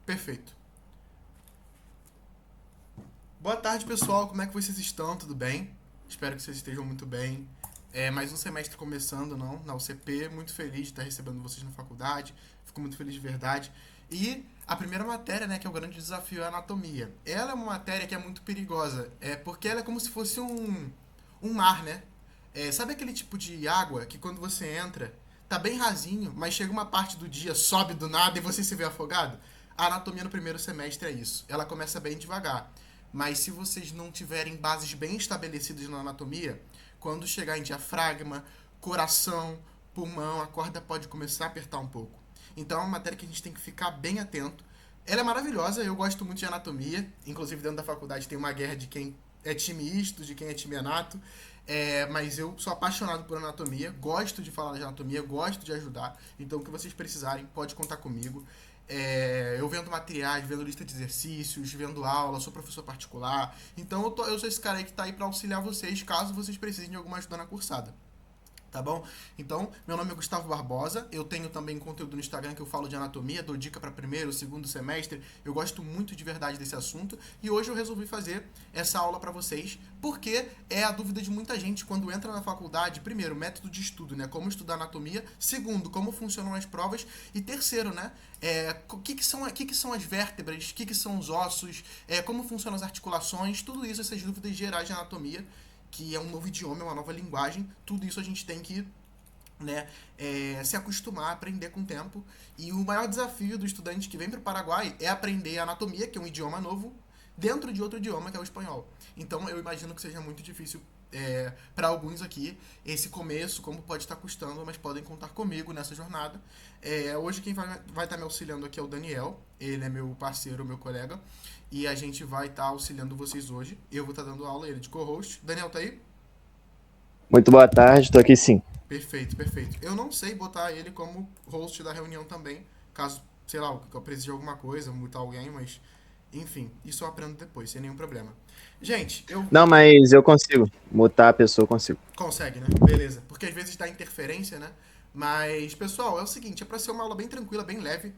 Perfeito. Boa tarde, pessoal. Como é que vocês estão? Tudo bem? Espero que vocês estejam muito bem. Mais um semestre começando, não? Na UCP. Muito feliz de estar recebendo vocês na faculdade. Fico muito feliz de verdade. E a primeira matéria, né, que é o grande desafio, é a anatomia. Ela é uma matéria que é muito perigosa. Porque ela é como se fosse um mar, né? Sabe aquele tipo de água que quando você entra, tá bem rasinho, mas chega uma parte do dia, sobe do nada e você se vê afogado? A anatomia no primeiro semestre é isso. Ela começa bem devagar. Mas se vocês não tiverem bases bem estabelecidas na anatomia, quando chegar em diafragma, coração, pulmão, a corda pode começar a apertar um pouco. Então é uma matéria que a gente tem que ficar bem atento. Ela é maravilhosa, eu gosto muito de anatomia. Inclusive, dentro da faculdade tem uma guerra de quem é time isto, de quem é time anato. Mas eu sou apaixonado por anatomia, gosto de falar de anatomia, gosto de ajudar. Então, o que vocês precisarem, pode contar comigo. Eu vendo materiais, vendo lista de exercícios, vendo aula, sou professor particular. Então, eu sou esse cara aí que está aí para auxiliar vocês, caso vocês precisem de alguma ajuda na cursada. Tá bom? Então, meu nome é Gustavo Barbosa. Eu tenho também conteúdo no Instagram que eu falo de anatomia, dou dica para primeiro, segundo semestre. Eu gosto muito de verdade desse assunto e hoje eu resolvi fazer essa aula para vocês, porque é a dúvida de muita gente quando entra na faculdade. Primeiro, método de estudo, né? Como estudar anatomia. Segundo, como funcionam as provas. E terceiro, né? O que são as vértebras, o que são os ossos, como funcionam as articulações, tudo isso, essas dúvidas gerais de anatomia, que é um novo idioma, é uma nova linguagem, tudo isso a gente tem que, né, se acostumar, aprender com o tempo. E o maior desafio do estudante que vem para o Paraguai é aprender a anatomia, que é um idioma novo, dentro de outro idioma, que é o espanhol. Então eu imagino que seja muito difícil para alguns aqui esse começo, como pode estar custando, mas podem contar comigo nessa jornada. Hoje quem vai estar me auxiliando aqui é o Daniel, ele é meu parceiro, meu colega, e a gente vai estar auxiliando vocês hoje. Eu vou estar dando aula, ele de co-host. Daniel, tá aí? Muito boa tarde, tô aqui sim. Perfeito, perfeito. Eu não sei botar ele como host da reunião também, caso, sei lá, eu precise de alguma coisa, mutar alguém, mas enfim, isso eu aprendo depois, sem nenhum problema. Gente, eu Não, mas eu consigo. Mutar a pessoa, eu consigo. consegue, né? Beleza. Porque às vezes dá interferência, né? Mas, pessoal, é o seguinte, é pra ser uma aula bem tranquila, bem leve.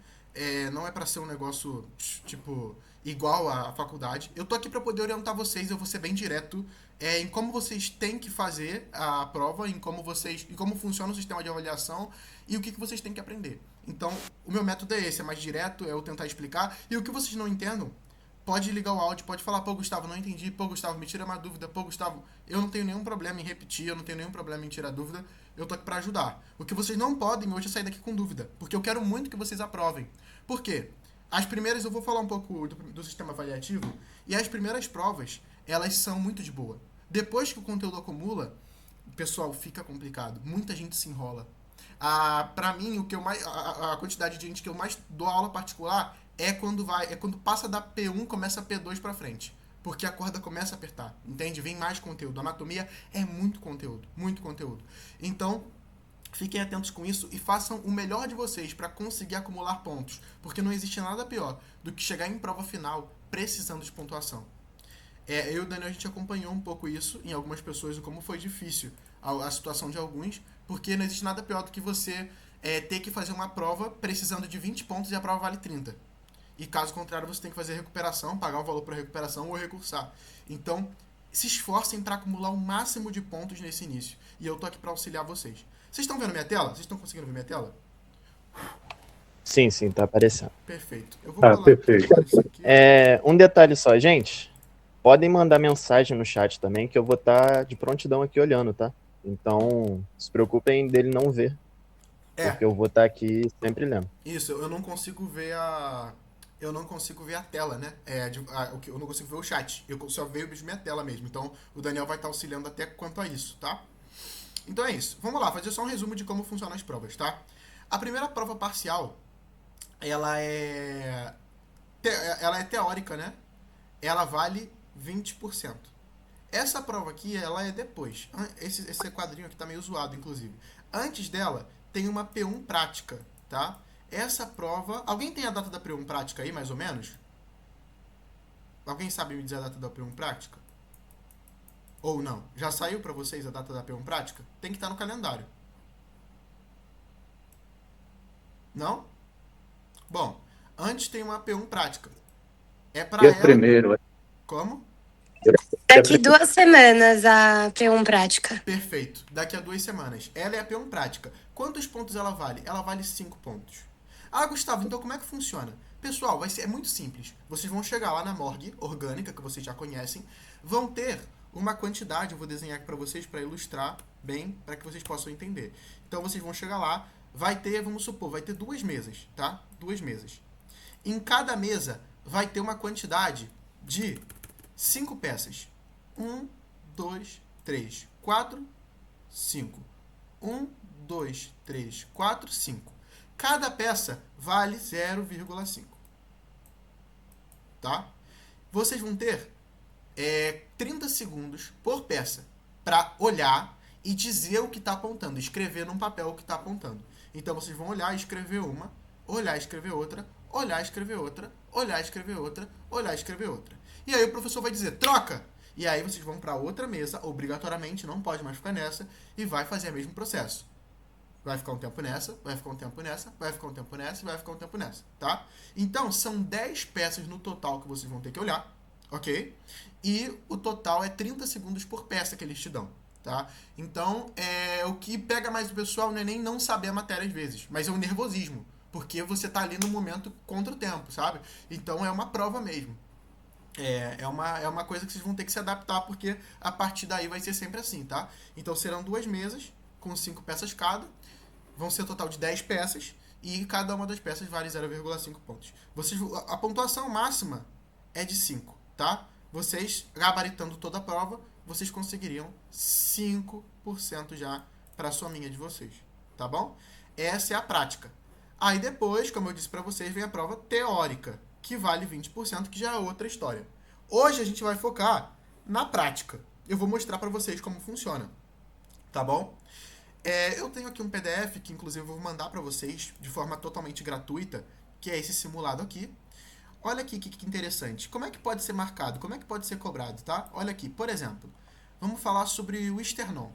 Não é pra ser um negócio, tipo, igual à faculdade. Eu tô aqui pra poder orientar vocês, eu vou ser bem direto em como vocês têm que fazer a prova, em como funciona o sistema de avaliação e o que vocês têm que aprender. Então, o meu método é esse, é mais direto, é eu tentar explicar. E o que vocês não entendam, pode ligar o áudio, pode falar, pô, Gustavo, não entendi, pô, Gustavo, me tira uma dúvida, pô, Gustavo, eu não tenho nenhum problema em repetir, eu não tenho nenhum problema em tirar dúvida, eu tô aqui pra ajudar. O que vocês não podem hoje é sair daqui com dúvida, porque eu quero muito que vocês aprovem. Por quê? As primeiras, eu vou falar um pouco do sistema avaliativo, e as primeiras provas, elas são muito de boa. Depois que o conteúdo acumula, pessoal, fica complicado. Muita gente se enrola. Para mim, a quantidade de gente que eu mais dou aula particular é quando passa da P1, começa a P2 pra frente. Porque a corda começa a apertar, entende? Vem mais conteúdo. A anatomia é muito conteúdo, muito conteúdo. Então, fiquem atentos com isso e façam o melhor de vocês para conseguir acumular pontos, porque não existe nada pior do que chegar em prova final precisando de pontuação. Eu e o Daniel, a gente acompanhou um pouco isso em algumas pessoas, como foi difícil a situação de alguns, porque não existe nada pior do que você ter que fazer uma prova precisando de 20 pontos e a prova vale 30. E caso contrário, você tem que fazer recuperação, pagar o valor para recuperação ou recursar. Então, se esforcem para acumular o máximo de pontos nesse início. E eu tô aqui para auxiliar vocês. Vocês estão vendo minha tela? Vocês estão conseguindo ver minha tela? Sim, sim, tá aparecendo. Perfeito. Eu vou Ah, colar perfeito. agora isso aqui. Um detalhe só, gente. Podem mandar mensagem no chat também, que eu vou estar de prontidão aqui olhando, tá? Então, se preocupem dele não ver, É, porque eu vou estar aqui sempre lendo. isso, eu não consigo ver a. Eu não consigo ver a tela, né? Eu não consigo ver o chat. Eu só vejo minha tela mesmo. Então o Daniel vai estar auxiliando até quanto a isso, tá? Então é isso. Vamos lá, fazer só um resumo de como funcionam as provas, tá? A primeira prova parcial, ela é. Ela é teórica, né? Ela vale 20%. Essa prova aqui, ela é depois. Esse quadrinho aqui tá meio zoado, inclusive. Antes dela, tem uma P1 prática, tá? Essa prova... Alguém tem a data da P1 prática aí, mais ou menos? Alguém sabe me dizer a data da P1 prática? Ou não? Já saiu pra vocês a data da P1 prática? Tem que estar no calendário. Não? Bom, Antes tem uma P1 prática. É para Dia ela... primeiro. Como? Daqui 2 semanas a P1 prática. Perfeito. Daqui a 2 semanas. Ela é a P1 prática. Quantos pontos ela vale? Ela vale 5 pontos. Ah, Gustavo, então como é que funciona? Pessoal, é muito simples. Vocês vão chegar lá na morgue orgânica, que vocês já conhecem, vão ter uma quantidade, eu vou desenhar aqui para vocês para ilustrar bem, para que vocês possam entender. Então vocês vão chegar lá, vai ter, vamos supor, vai ter 2 mesas, tá? 2 mesas. Em cada mesa vai ter uma quantidade de 5 peças. 1, 2, 3, 4, 5. 1, 2, 3, 4, 5. Cada peça vale 0,5. Tá? Vocês vão ter 30 segundos por peça para olhar e dizer o que está apontando, escrever num papel o que está apontando. Então vocês vão olhar e escrever uma, olhar e escrever outra, olhar e escrever outra, olhar e escrever outra, olhar e escrever outra. E aí o professor vai dizer, troca! E aí vocês vão para outra mesa, obrigatoriamente, não pode mais ficar nessa, e vai fazer o mesmo processo. Vai ficar um tempo nessa, vai ficar um tempo nessa, vai ficar um tempo nessa e vai ficar um tempo nessa, tá? Então, são 10 peças no total que vocês vão ter que olhar, ok? E o total é 30 segundos por peça que eles te dão, tá? Então, o que pega mais o pessoal não é nem não saber a matéria às vezes, mas é o nervosismo, porque você tá ali no momento contra o tempo, sabe? Então, é uma prova mesmo. É uma coisa que vocês vão ter que se adaptar, porque a partir daí vai ser sempre assim, tá? Então, serão 2 mesas com 5 peças cada. Vão ser um total de 10 peças e cada uma das peças vale 0,5 pontos. A pontuação máxima é de 5, tá? Vocês, gabaritando toda a prova, vocês conseguiriam 5% já para a sominha de vocês, tá bom? Essa é a prática. Aí depois, como eu disse para vocês, vem a prova teórica, que vale 20%, que já é outra história. Hoje a gente vai focar na prática. Eu vou mostrar para vocês como funciona, tá bom? Eu tenho aqui um PDF que, inclusive, eu vou mandar para vocês de forma totalmente gratuita, que é esse simulado aqui. Olha aqui que interessante. Como é que pode ser marcado? Como é que pode ser cobrado, tá? Olha aqui, por exemplo, vamos falar sobre o esternon.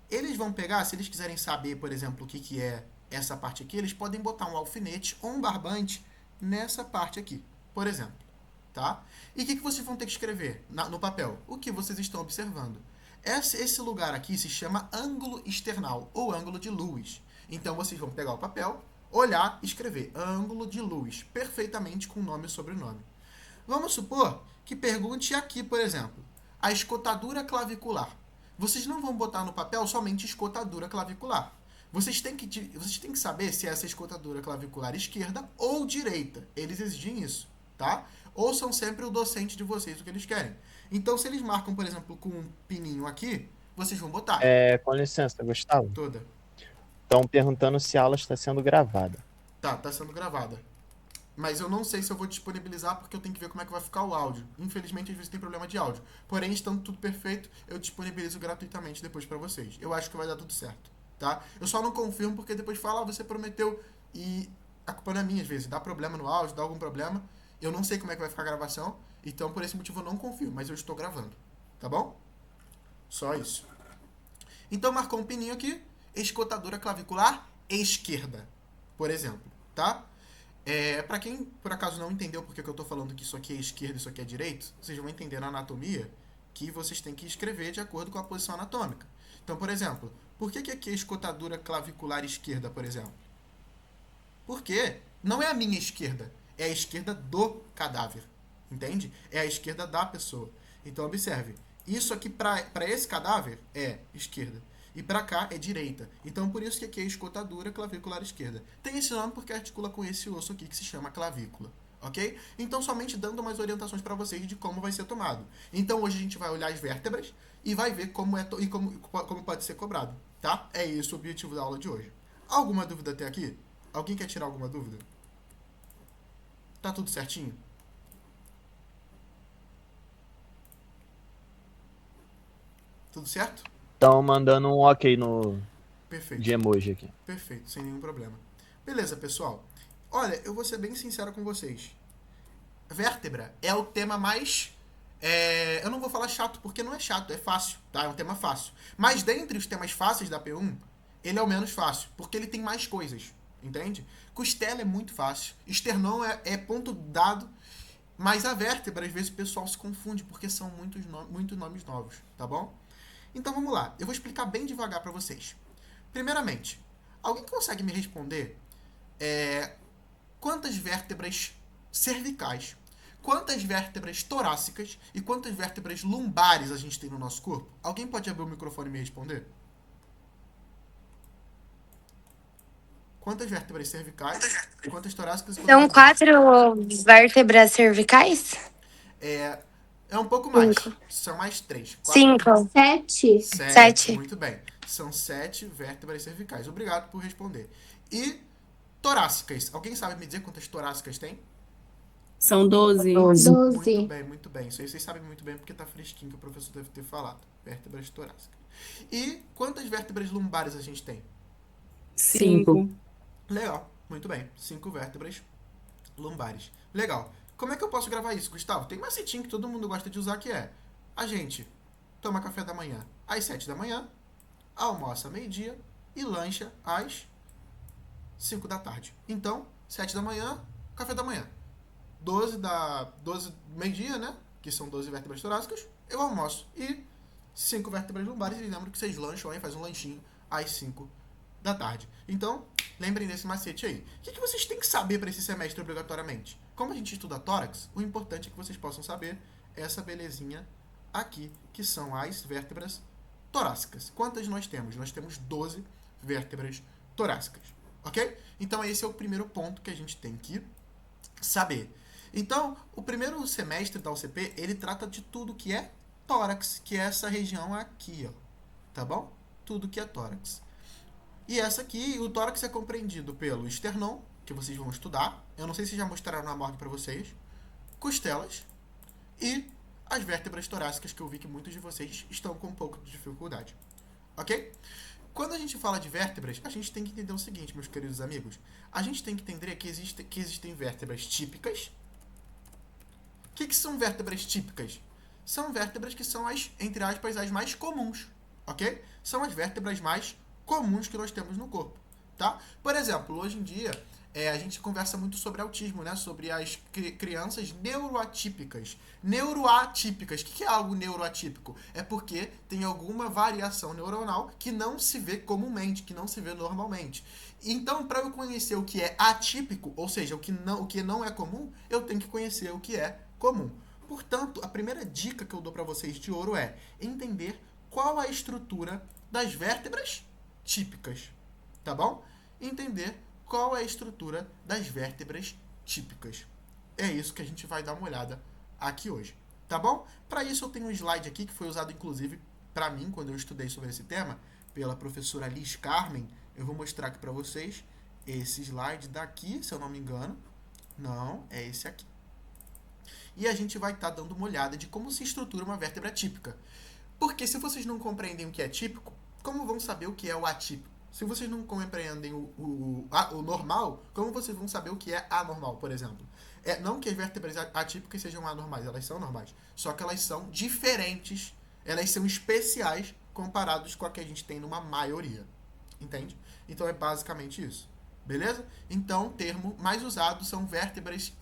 Eles vão pegar, se eles quiserem saber, por exemplo, o que é essa parte aqui, eles podem botar um alfinete ou um barbante nessa parte aqui, por exemplo, tá? E o que vocês vão ter que escrever no papel? O que vocês estão observando. Esse lugar aqui se chama ângulo external, ou ângulo de luz. Então, vocês vão pegar o papel, olhar e escrever ângulo de luz, perfeitamente com nome e sobrenome. Vamos supor que pergunte aqui, por exemplo, a escotadura clavicular. Vocês não vão botar no papel somente escotadura clavicular. Vocês têm que saber se é essa escotadura clavicular esquerda ou direita. Eles exigem isso, tá? Ouçam sempre o docente de vocês o que eles querem. Então, se eles marcam, por exemplo, com um pininho aqui, vocês vão botar. Com licença, Gustavo. Toda. Estão perguntando se a aula está sendo gravada. Tá sendo gravada. Mas eu não sei se eu vou disponibilizar, porque eu tenho que ver como é que vai ficar o áudio. Infelizmente, às vezes tem problema de áudio. Porém, estando tudo perfeito, eu disponibilizo gratuitamente depois pra vocês. Eu acho que vai dar tudo certo, tá? Eu só não confirmo, porque depois fala, você prometeu, e a culpa não é minha, às vezes. Dá problema no áudio, dá algum problema. Eu não sei como é que vai ficar a gravação, então por esse motivo eu não confio, mas eu estou gravando, tá bom? Só isso. Então marcou um pininho aqui, escotadura clavicular esquerda, por exemplo, tá? Para quem por acaso não entendeu porque que eu estou falando que isso aqui é esquerda e isso aqui é direito, vocês vão entender na anatomia que vocês têm que escrever de acordo com a posição anatômica. Então, por exemplo, por que aqui é escotadura clavicular esquerda, por exemplo? Porque não é a minha esquerda, é a esquerda do cadáver, entende? É a esquerda da pessoa. Então, observe, isso aqui para esse cadáver é esquerda, e para cá é direita. Então, por isso que aqui é escotadura clavicular esquerda. Tem esse nome porque articula com esse osso aqui que se chama clavícula, ok? Então, somente dando umas orientações para vocês de como vai ser tomado. Então, hoje a gente vai olhar as vértebras e vai ver como pode ser cobrado, tá? É esse o objetivo da aula de hoje. Alguma dúvida até aqui? Alguém quer tirar alguma dúvida? Tá tudo certinho? Tudo certo? Estão mandando um ok Perfeito. de emoji aqui. Perfeito, sem nenhum problema. Beleza, pessoal. Olha, eu vou ser bem sincero com vocês. Vértebra é o tema mais... eu não vou falar chato, porque não é chato, é fácil, tá? É um tema fácil. Mas dentre os temas fáceis da P1, ele é o menos fácil, porque ele tem mais coisas, entende? Costela é muito fácil. Esternão é ponto dado. Mas a vértebra, às vezes, o pessoal se confunde, porque são muitos nomes novos, tá bom? Então vamos lá, eu vou explicar bem devagar para vocês. Primeiramente, alguém consegue me responder quantas vértebras cervicais, quantas vértebras torácicas e quantas vértebras lumbares a gente tem no nosso corpo? Alguém pode abrir o microfone e me responder? Quantas vértebras cervicais, quantas torácicas e quantas São lumbares? 4 vértebras cervicais? É um pouco mais. 5. São mais 3. 5. 7. 7. 7. Muito bem. São 7 vértebras cervicais. Obrigado por responder. E torácicas. Alguém sabe me dizer quantas torácicas tem? São 12. 12. Muito 12. bem, muito bem. Isso aí vocês sabem muito bem porque tá fresquinho que o professor deve ter falado. Vértebras torácicas. E quantas vértebras lumbares a gente tem? 5. Legal. Muito bem. 5 vértebras lumbares. Legal. Como é que eu posso gravar isso, Gustavo? Tem um macetinho que todo mundo gosta de usar que é: a gente toma café da manhã às 7 da manhã, almoça meio-dia e lancha às 5 da tarde. Então, 7 da manhã, café da manhã. 12 meio-dia, né? Que são 12 vértebras torácicas, eu almoço. E 5 vértebras lumbares, e lembro que vocês lancham aí, faz um lanchinho às 5 da tarde. Então, lembrem desse macete aí. O que vocês têm que saber para esse semestre obrigatoriamente? Como a gente estuda tórax, o importante é que vocês possam saber essa belezinha aqui, que são as vértebras torácicas. Quantas nós temos? Nós temos 12 vértebras torácicas, ok? Então, esse é o primeiro ponto que a gente tem que saber. Então, o primeiro semestre da UCP, ele trata de tudo que é tórax, que é essa região aqui, ó, tá bom? Tudo que é tórax. E essa aqui, o tórax é compreendido pelo esternão, que vocês vão estudar. Eu não sei se já mostraram na morgue para vocês. Costelas e as vértebras torácicas, que eu vi que muitos de vocês estão com um pouco de dificuldade. Ok? Quando a gente fala de vértebras, a gente tem que entender o seguinte, meus queridos amigos. A gente tem que entender que existem vértebras típicas. O que são vértebras típicas? São vértebras que são as, entre aspas, as mais comuns. Ok? São as vértebras mais comuns que nós temos no corpo, tá? Por exemplo, hoje em dia, a gente conversa muito sobre autismo, né? Sobre as crianças neuroatípicas. Neuroatípicas. O que é algo neuroatípico? É porque tem alguma variação neuronal que não se vê comumente, que não se vê normalmente. Então, para eu conhecer o que é atípico, ou seja, o que não é comum, eu tenho que conhecer o que é comum. Portanto, a primeira dica que eu dou para vocês de ouro é entender qual a estrutura das vértebras típicas, tá bom? Entender qual é a estrutura das vértebras típicas. É isso que a gente vai dar uma olhada aqui hoje, tá bom? Para isso eu tenho um slide aqui que foi usado inclusive para mim quando eu estudei sobre esse tema pela professora Liz Carmen. Eu vou mostrar aqui para vocês esse slide daqui, se eu não me engano. Não, é esse aqui. E a gente vai estar dando uma olhada de como se estrutura uma vértebra típica. Porque se vocês não compreendem o que é típico, como vão saber o que é o atípico? Se vocês não compreendem o normal, como vocês vão saber o que é anormal, por exemplo? Não que as vértebras atípicas sejam anormais, elas são normais. Só que elas são diferentes, elas são especiais comparados com a que a gente tem numa maioria. Entende? Então é basicamente isso. Beleza? Então o termo mais usado são vértebras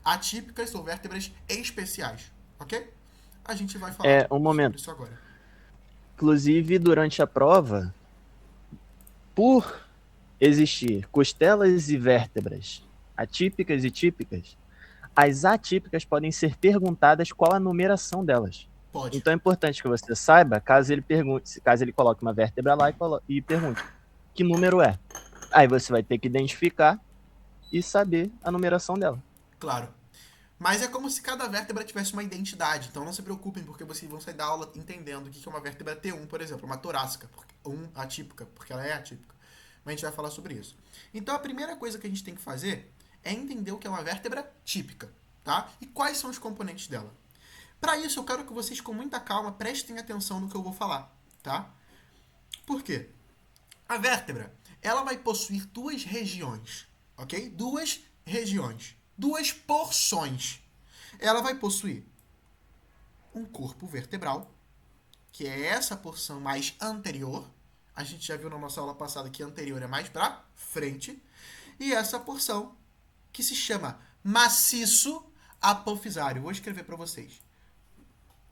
atípicas ou vértebras especiais. Ok? A gente vai falar sobre isso agora. Inclusive, durante a prova, por existir costelas e vértebras atípicas e típicas, as atípicas podem ser perguntadas qual a numeração delas. Pode. Então é importante que você saiba, caso ele coloque uma vértebra lá e pergunte que número é. Aí você vai ter que identificar e saber a numeração dela. Claro. Mas é como se cada vértebra tivesse uma identidade. Então não se preocupem, porque vocês vão sair da aula entendendo o que é uma vértebra T1, por exemplo, uma torácica, atípica, porque ela é atípica. Mas a gente vai falar sobre isso. Então a primeira coisa que a gente tem que fazer é entender o que é uma vértebra típica, tá? E quais são os componentes dela. Para isso, eu quero que vocês, com muita calma, prestem atenção no que eu vou falar, tá? Por quê? A vértebra, ela vai possuir duas regiões, ok? Duas regiões. Duas porções. Ela vai possuir um corpo vertebral, que é essa porção mais anterior. a gente já viu na nossa aula passada que a anterior é mais para frente. E essa porção que se chama maciço apofisário. Vou escrever para vocês.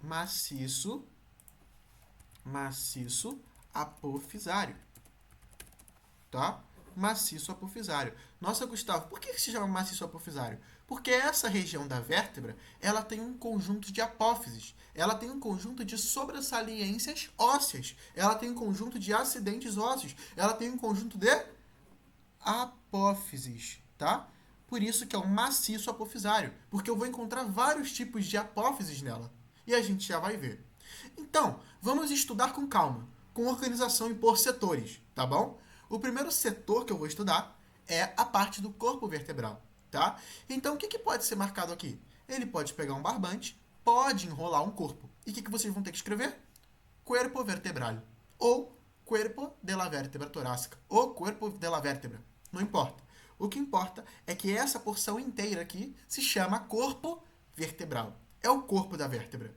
Maciço apofisário. Tá? Maciço apofisário. Nossa, Gustavo, por que se chama maciço apofisário? Porque essa região da vértebra, ela tem um conjunto de apófises. Ela tem um conjunto de sobressaliências ósseas. Ela tem um conjunto de acidentes ósseos. Ela tem um conjunto de apófises, tá? Por isso que é um maciço apofisário, porque eu vou encontrar vários tipos de apófises nela. E a gente já vai ver. Então, vamos estudar com calma, com organização e por setores, tá bom? O primeiro setor que eu vou estudar é a parte do corpo vertebral, tá? Então, o que pode ser marcado aqui? Ele pode pegar um barbante, pode enrolar um corpo. E o que vocês vão ter que escrever? Cuerpo vertebral, ou cuerpo de la vértebra torácica, ou cuerpo de la vértebra. Não importa. O que importa é que essa porção inteira aqui se chama corpo vertebral. É o corpo da vértebra.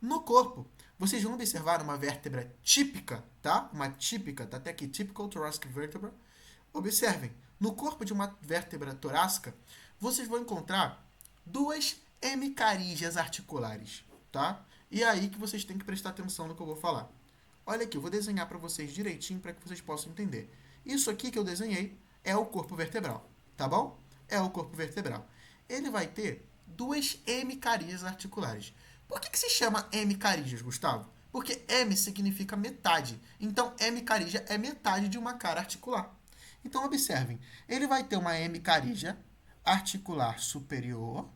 No corpo, vocês vão observar uma vértebra típica, tá? Uma típica, tá até aqui, typical thoracic vertebra. Observem, no corpo de uma vértebra torácica, vocês vão encontrar duas hemicarígias articulares, tá? E é aí que vocês têm que prestar atenção no que eu vou falar. Olha aqui, eu vou desenhar para vocês direitinho para que vocês possam entender. Isso aqui que eu desenhei é o corpo vertebral, tá bom? É o corpo vertebral. Ele vai ter duas hemicarígias articulares. Por que se chama hemicarígias, Gustavo? Porque hemi significa metade. Então, hemicarígia é metade de uma cara articular. Então, observem. Ele vai ter uma hemicarígia articular superior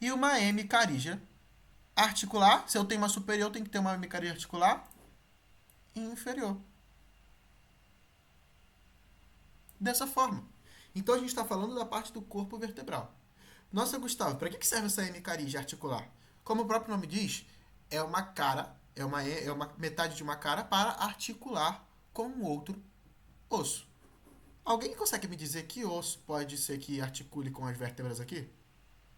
e uma hemicarígia articular. Se eu tenho uma superior, eu tenho que ter uma hemicarígia articular inferior. Dessa forma. Então, a gente está falando da parte do corpo vertebral. Nossa, Gustavo, para que serve essa hemicarígia articular? Como o próprio nome diz, é uma cara, é uma metade de uma cara para articular com um outro osso. Alguém consegue me dizer que osso pode ser que articule com as vértebras aqui?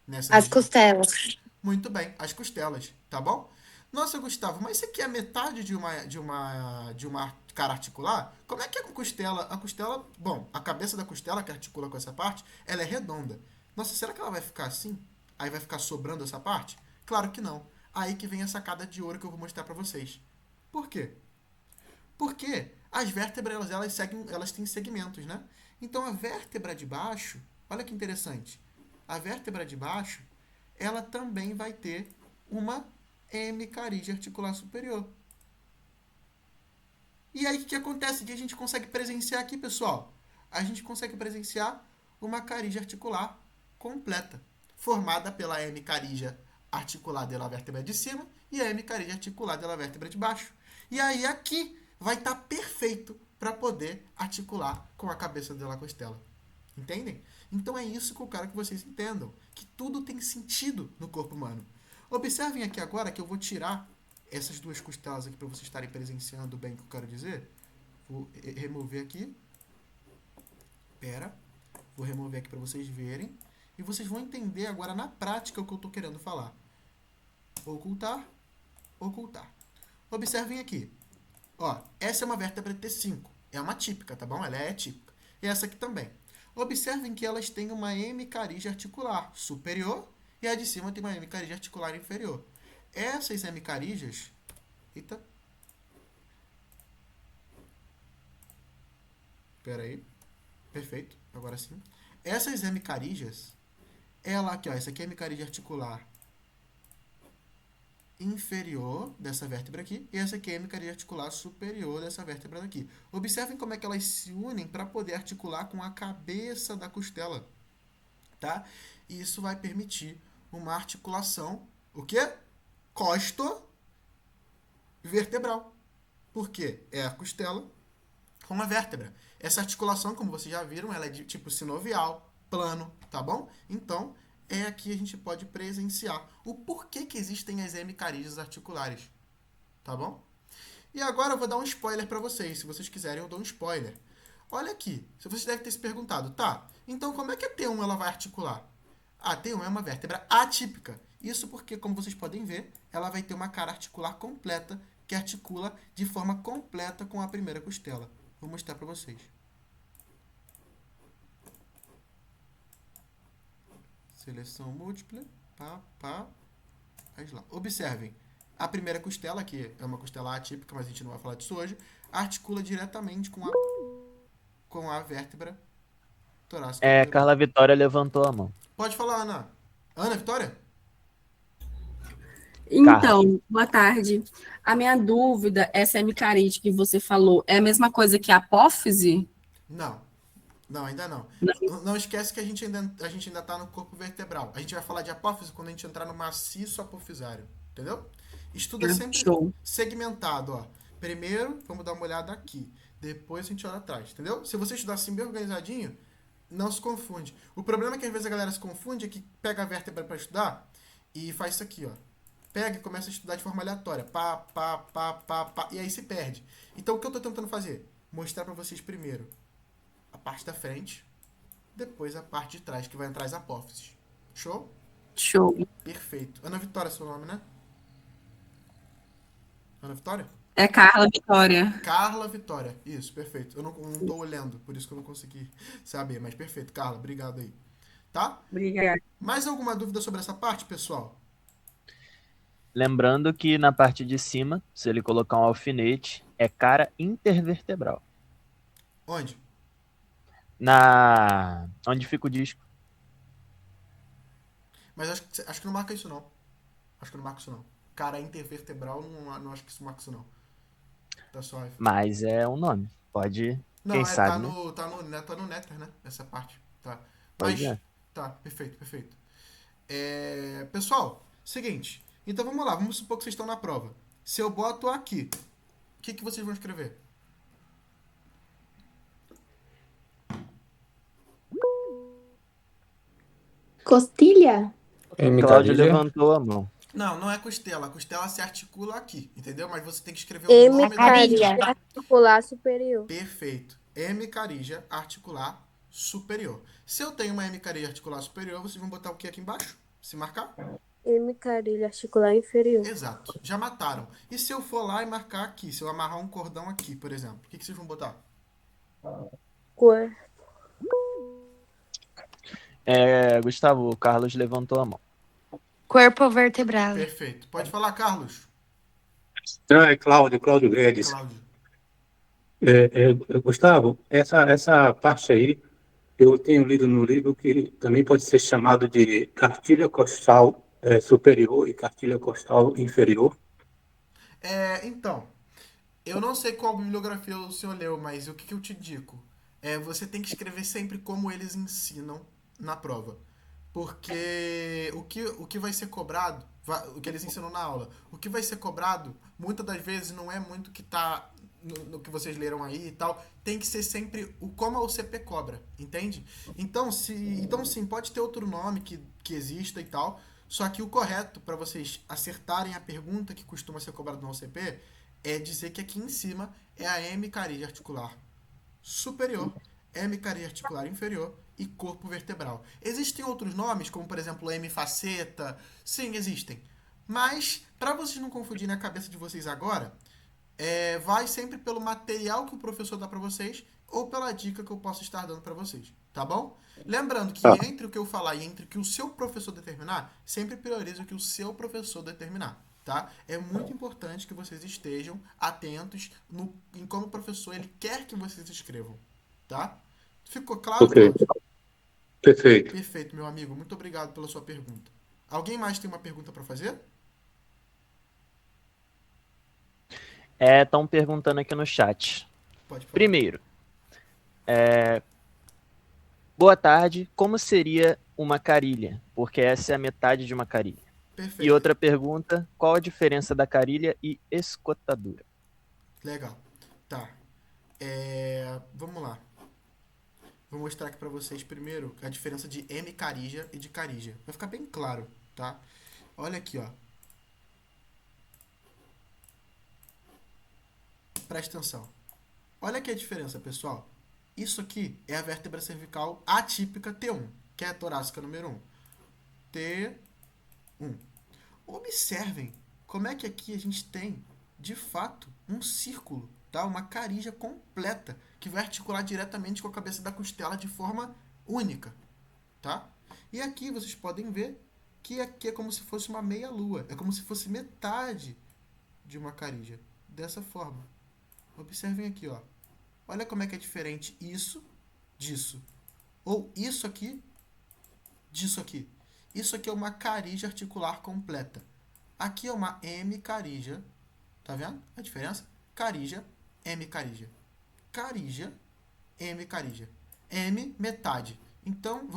Nessa As região? costelas. Muito bem, as costelas, tá bom? Nossa, Gustavo, mas isso aqui é metade de uma cara articular? Como é que é com costela? A costela, bom, a cabeça da costela que articula com essa parte, ela é redonda. Nossa, será que ela vai ficar assim? Aí vai ficar sobrando essa parte? Claro que não. Aí que vem a sacada de ouro que eu vou mostrar pra vocês. Por quê? Porque as vértebras, elas têm segmentos, né? Então, a vértebra de baixo, olha que interessante. A vértebra de baixo, ela também vai ter uma hemicarígia articular superior. E aí, o que acontece? Que a gente consegue presenciar aqui, pessoal? A gente consegue presenciar uma carígia articular completa, formada pela hemicarígia articular da vértebra de cima e a hemicarígia articular da vértebra de baixo. E aí, aqui, vai estar perfeito para poder articular com a cabeça da costela. Entendem? Então, é isso que eu quero que vocês entendam, que tudo tem sentido no corpo humano. Observem aqui agora que eu vou tirar essas duas costelas aqui para vocês estarem presenciando bem o que eu quero dizer. Vou remover aqui. Vou remover aqui para vocês verem. E vocês vão entender agora na prática o que eu estou querendo falar. Ocultar, ocultar. Observem aqui. Ó, essa é uma vértebra T5. É uma típica, tá bom? Ela é típica. E essa aqui também. Observem que elas têm uma hemicarígia articular superior e a de cima tem uma hemicarígia articular inferior. Essas hemicarígias... Eita. Espera aí. Perfeito. Agora sim. Essas hemicarígias... Ela aqui, ó. Essa aqui é a hemicarígia articular inferior dessa vértebra aqui. E essa aqui é a hemicarígia articular superior dessa vértebra daqui. Observem como é que elas se unem para poder articular com a cabeça da costela. Tá? E isso vai permitir uma articulação, o quê? Costo-vertebral. Por quê? É a costela com a vértebra. Essa articulação, como vocês já viram, ela é de tipo sinovial, plano, tá bom? Então, é aqui a gente pode presenciar o porquê que existem as hemicarígias articulares, tá bom? E agora eu vou dar um spoiler para vocês. Se vocês quiserem, eu dou um spoiler. Olha aqui, vocês devem ter se perguntado, tá, então como é que a T1 ela vai articular? A T1 é uma vértebra atípica. Isso porque, como vocês podem ver, ela vai ter uma cara articular completa, que articula de forma completa com a primeira costela. Vou mostrar para vocês. Seleção múltipla. Pá, pá. Vamos lá. Observem. A primeira costela, que é uma costela atípica, mas a gente não vai falar disso hoje, articula diretamente com a vértebra torácica número 1. Carla Vitória levantou a mão. Pode falar, Ana. Ana, Vitória? Então, boa tarde. A minha dúvida, essa hemicarite que você falou, é a mesma coisa que a apófise? Não. Não, ainda não. Não. Não esquece que a gente ainda tá no corpo vertebral. A gente vai falar de apófise quando a gente entrar no maciço apofisário. Entendeu? Estuda sempre Show. segmentado, ó. Primeiro, vamos dar uma olhada aqui. Depois a gente olha atrás, entendeu? Se você estudar assim bem organizadinho, não se confunde. O problema é que às vezes a galera se confunde, é que pega a vértebra para estudar e faz isso aqui, ó. Pega e começa a estudar de forma aleatória. Pá, pá, pá, pá, pá. E aí se perde. Então o que eu tô tentando fazer? Mostrar para vocês primeiro a parte da frente, depois a parte de trás, que vai entrar as apófises. Show? Show. Perfeito. Ana Vitória é seu nome, né? Ana Vitória? É Carla Vitória. Carla Vitória. Isso, perfeito. Eu não tô olhando, por isso que eu não consegui saber, mas perfeito. Carla, obrigado aí. Tá? Obrigada. Mais alguma dúvida sobre essa parte, pessoal? Lembrando que na parte de cima, se ele colocar um alfinete, é cara intervertebral. Onde? Onde fica o disco. Mas acho que não marca isso, não. Acho que não marca isso, não. Cara intervertebral, não acho que isso marca isso, não. Tá suave. Mas é um nome. Pode, Não, quem sabe, né? tá no Nether, né? Essa parte. Tá. Pois Mas, é. tá, perfeito, perfeito. Pessoal, seguinte. Então vamos lá, vamos supor que vocês estão na prova. Se eu boto aqui, o que vocês vão escrever? Costilha? Cláudio Hemicardia. levantou a mão. Não, não é costela. A costela se articula aqui, entendeu? Mas você tem que escrever o nome da Hemicardia costela. articular superior. Perfeito. Hemicardia articular superior. Se eu tenho uma hemicardia articular superior, vocês vão botar o que aqui embaixo? Se marcar? Hemicardia articular inferior. Exato. Já mataram. E se eu for lá e marcar aqui? Se eu amarrar um cordão aqui, por exemplo, o que vocês vão botar? Cor. Gustavo, o Carlos levantou a mão. Corpo vertebral. Perfeito. Pode falar, Carlos. Não, é Cláudio Guedes. Cláudio. Gustavo, essa parte aí, eu tenho lido no livro que também pode ser chamado de cartilha costal superior e cartilha costal inferior. Então, eu não sei qual bibliografia o senhor leu, mas o que eu te digo? Você tem que escrever sempre como eles ensinam na prova. Porque o que vai ser cobrado, o que eles ensinam na aula, o que vai ser cobrado, muitas das vezes não é muito o que está no que vocês leram aí e tal. Tem que ser sempre como a UCP cobra, entende? Então, sim, pode ter outro nome que exista e tal. Só que o correto para vocês acertarem a pergunta que costuma ser cobrada na UCP é dizer que aqui em cima é a hemicardia articular superior, hemicardia articular inferior e corpo vertebral. Existem outros nomes, como por exemplo hemifaceta. Sim, existem. Mas, para vocês não confundirem a cabeça de vocês agora, vai sempre pelo material que o professor dá para vocês ou pela dica que eu posso estar dando para vocês, tá bom? Lembrando que Tá. entre o que eu falar e entre o que o seu professor determinar, sempre priorize o que o seu professor determinar, tá? É muito importante que vocês estejam atentos em como o professor ele quer que vocês escrevam, tá? Ficou claro, Ok, Cláudio? perfeito. Perfeito, meu amigo. Muito obrigado pela sua pergunta. Alguém mais tem uma pergunta para fazer? Estão perguntando aqui no chat. Pode falar. Primeiro, boa tarde, como seria uma carilha? Porque essa é a metade de uma carilha. Perfeito. E outra pergunta, qual a diferença da carilha e escotadura? Legal. Tá. Vamos lá. Vou mostrar aqui pra vocês primeiro a diferença de hemicarija e de carija. Vai ficar bem claro, tá? Olha aqui, ó. Presta atenção. Olha aqui a diferença, pessoal. Isso aqui é a vértebra cervical atípica T1, que é a torácica número 1. T1. Observem como é que aqui a gente tem, de fato, um círculo, tá? Uma carija completa, que vai articular diretamente com a cabeça da costela de forma única, tá? E aqui vocês podem ver que aqui é como se fosse uma meia-lua, é como se fosse metade de uma carija, dessa forma. Observem aqui, ó. Olha como é que é diferente isso disso. Ou isso aqui disso aqui. Isso aqui é uma carija articular completa. Aqui é uma hemicarija. Tá vendo a diferença? Carija, hemicarija. Carija, hemicarija. M, metade. Então,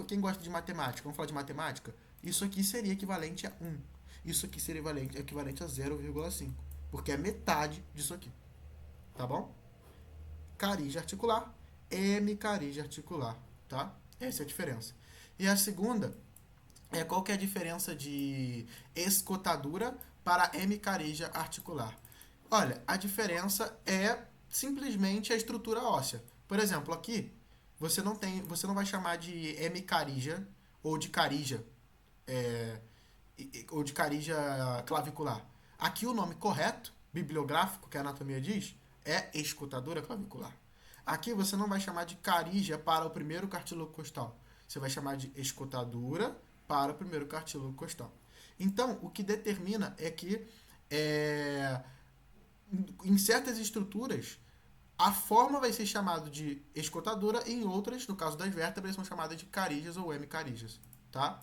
quem gosta de matemática, vamos falar de matemática? Isso aqui seria equivalente a 1. Isso aqui seria equivalente a 0,5. Porque é metade disso aqui. Tá bom? Carija articular, hemicarija articular. Tá? Essa é a diferença. E a segunda qual que é a diferença de escotadura para hemicarija articular? Olha, a diferença é simplesmente a estrutura óssea. Por exemplo, aqui você não vai chamar de hemicarija ou de carija ou de carija clavicular. Aqui o nome correto, bibliográfico, que a anatomia diz, é escotadura clavicular. Aqui você não vai chamar de carija para o primeiro cartílago costal. Você vai chamar de escotadura para o primeiro cartílago costal. Então, o que determina é que em certas estruturas, a forma vai ser chamada de escotadura e em outras, no caso das vértebras, são chamadas de carijas ou hemicarijas. Tá?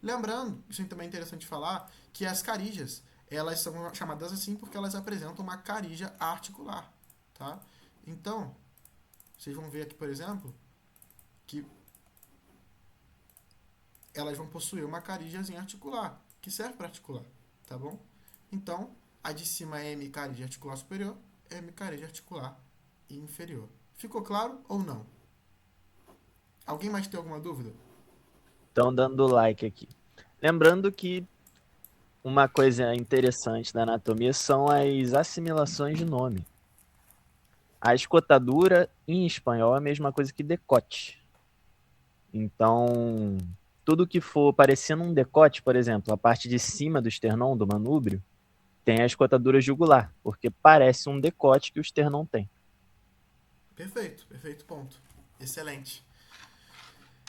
Lembrando, isso também é interessante falar, que as carijas, elas são chamadas assim porque elas apresentam uma carija articular. Tá? Então, vocês vão ver aqui, por exemplo, que elas vão possuir uma carijazinha articular, que serve para articular, tá bom? Então, a de cima é hemicarija articular superior, hemicarija articular inferior. Ficou claro ou não? Alguém mais tem alguma dúvida? Estão dando like aqui. Lembrando que uma coisa interessante da anatomia são as assimilações de nome. A escotadura, em espanhol, é a mesma coisa que decote. Então, tudo que for parecendo um decote, por exemplo, a parte de cima do esternão, do manúbrio, tem a escotadura jugular, porque parece um decote que o esternão tem. Perfeito ponto. Excelente.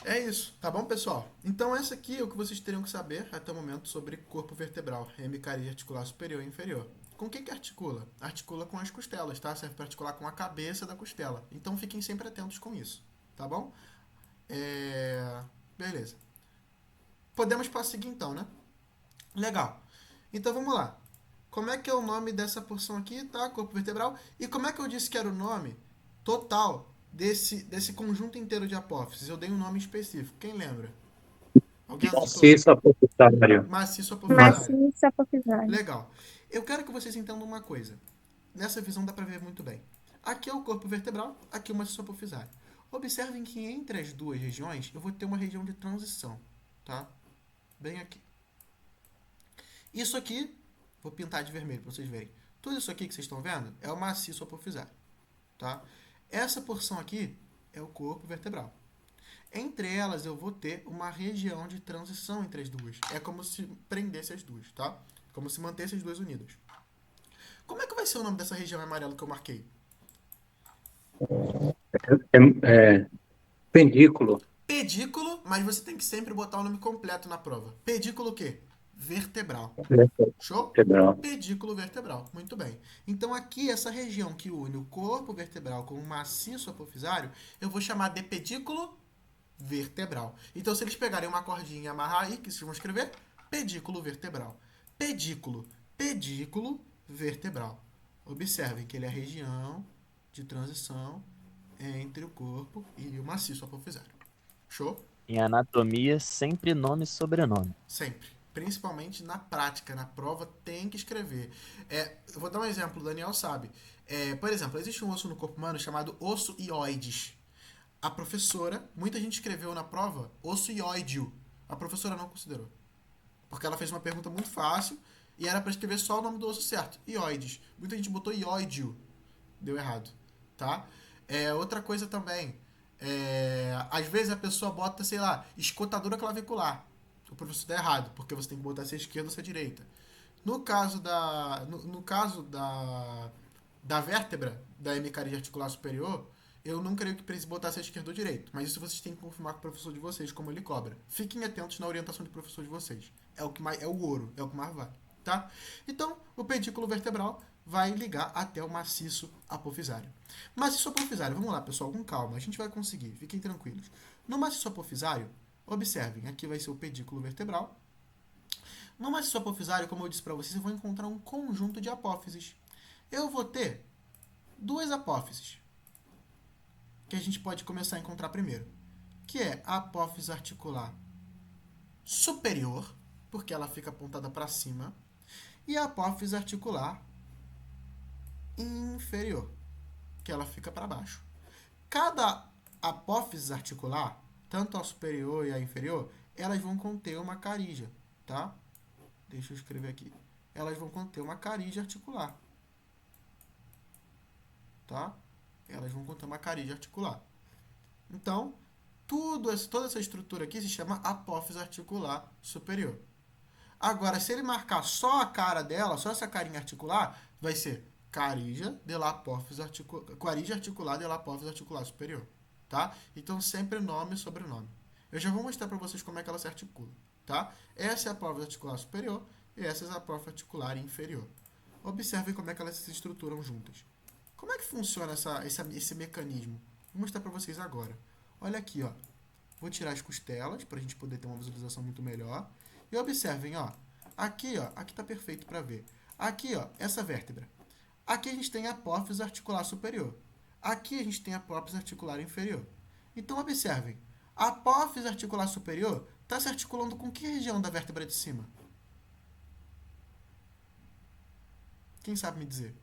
É isso, tá bom, pessoal? Então, essa aqui é o que vocês teriam que saber até o momento sobre corpo vertebral, hemicarija articular superior e inferior. Com o que articula? Articula com as costelas, tá? Serve para articular com a cabeça da costela. Então, fiquem sempre atentos com isso, tá bom? Beleza. Podemos prosseguir então, né? Legal. Então, vamos lá. Como é que é o nome dessa porção aqui, tá? Corpo vertebral. E como é que eu disse que era o nome total desse conjunto inteiro de apófises? Eu dei um nome específico. Quem lembra? Alguém Maciço apofissário. Maciço apofissário. Maciço apofissário. Legal. Eu quero que vocês entendam uma coisa. Nessa visão dá pra ver muito bem. Aqui é o corpo vertebral, aqui é o maciço apofissário. Observem que entre as duas regiões eu vou ter uma região de transição, tá? Bem aqui. Isso aqui, vou pintar de vermelho para vocês verem. Tudo isso aqui que vocês estão vendo é o maciço apofisário, tá? Essa porção aqui é o corpo vertebral. Entre elas eu vou ter uma região de transição entre as duas. É como se prendesse as duas, tá? Como se mantesse as duas unidas. Como é que vai ser o nome dessa região amarela que eu marquei? Pendículo. Pedículo, mas você tem que sempre botar o nome completo na prova. Pedículo o quê? Vertebral. Show? Vertebral. Pedículo vertebral. Muito bem. Então aqui, essa região que une o corpo vertebral com o maciço apofisário, eu vou chamar de pedículo vertebral. Então, se eles pegarem uma cordinha e amarrar aí, que vocês vão escrever pedículo vertebral. Pedículo vertebral. Observem que ele é a região de transição entre o corpo e o maciço apofisário. Show? Em anatomia, sempre nome e sobrenome. Sempre. Principalmente na prática, na prova, tem que escrever. Eu vou dar um exemplo, o Daniel sabe. Por exemplo, existe um osso no corpo humano chamado osso ióides. A professora, muita gente escreveu na prova osso ióideo. A professora não considerou. Porque ela fez uma pergunta muito fácil e era para escrever só o nome do osso certo, ióides. Muita gente botou ióideo. Deu errado, tá? Outra coisa também, às vezes a pessoa bota, sei lá, escotadura clavicular. o professor está errado, porque você tem que botar se a esquerda ou se a direita. No caso da vértebra da hemicardia articular superior, eu não creio que precise botar se a esquerda ou direita, mas isso vocês têm que confirmar com o professor de vocês, como ele cobra. Fiquem atentos na orientação do professor de vocês. É o que mais, é o ouro, é o que mais vale, tá? Então, o pedículo vertebral vai ligar até o maciço apofisário. Maciço apofisário, vamos lá, pessoal, com calma, a gente vai conseguir, fiquem tranquilos. No maciço apofisário, observem, aqui vai ser o pedículo vertebral. No maciço apofisário, como eu disse para vocês, eu vou encontrar um conjunto de apófises. Eu vou ter duas apófises, que a gente pode começar a encontrar primeiro, que é a apófise articular superior, porque ela fica apontada para cima, e a apófise articular inferior, que ela fica para baixo. Cada apófise articular, tanto a superior e a inferior, elas vão conter uma carígia, tá? Deixa eu escrever aqui. Elas vão conter uma carígia articular, tá? Elas vão conter uma carígia articular. Então, toda essa estrutura aqui se chama apófise articular superior. Agora, se ele marcar só a cara dela, só essa carinha articular, vai ser carígia articular de la apófise articular superior, tá? Então, sempre nome e sobrenome. Eu já vou mostrar para vocês como é que ela se articula, tá? Essa é a apófise articular superior e essa é a apófise articular inferior. Observem como é que elas se estruturam juntas. Como é que funciona esse mecanismo? Vou mostrar para vocês agora. Olha aqui, ó. Vou tirar as costelas para a gente poder ter uma visualização muito melhor. E observem, ó. Aqui tá perfeito para ver. Aqui, ó, essa vértebra. Aqui a gente tem a apófise articular superior. Aqui a gente tem a apófise articular inferior. Então, observem. A apófise articular superior está se articulando com que região da vértebra de cima? Quem sabe me dizer?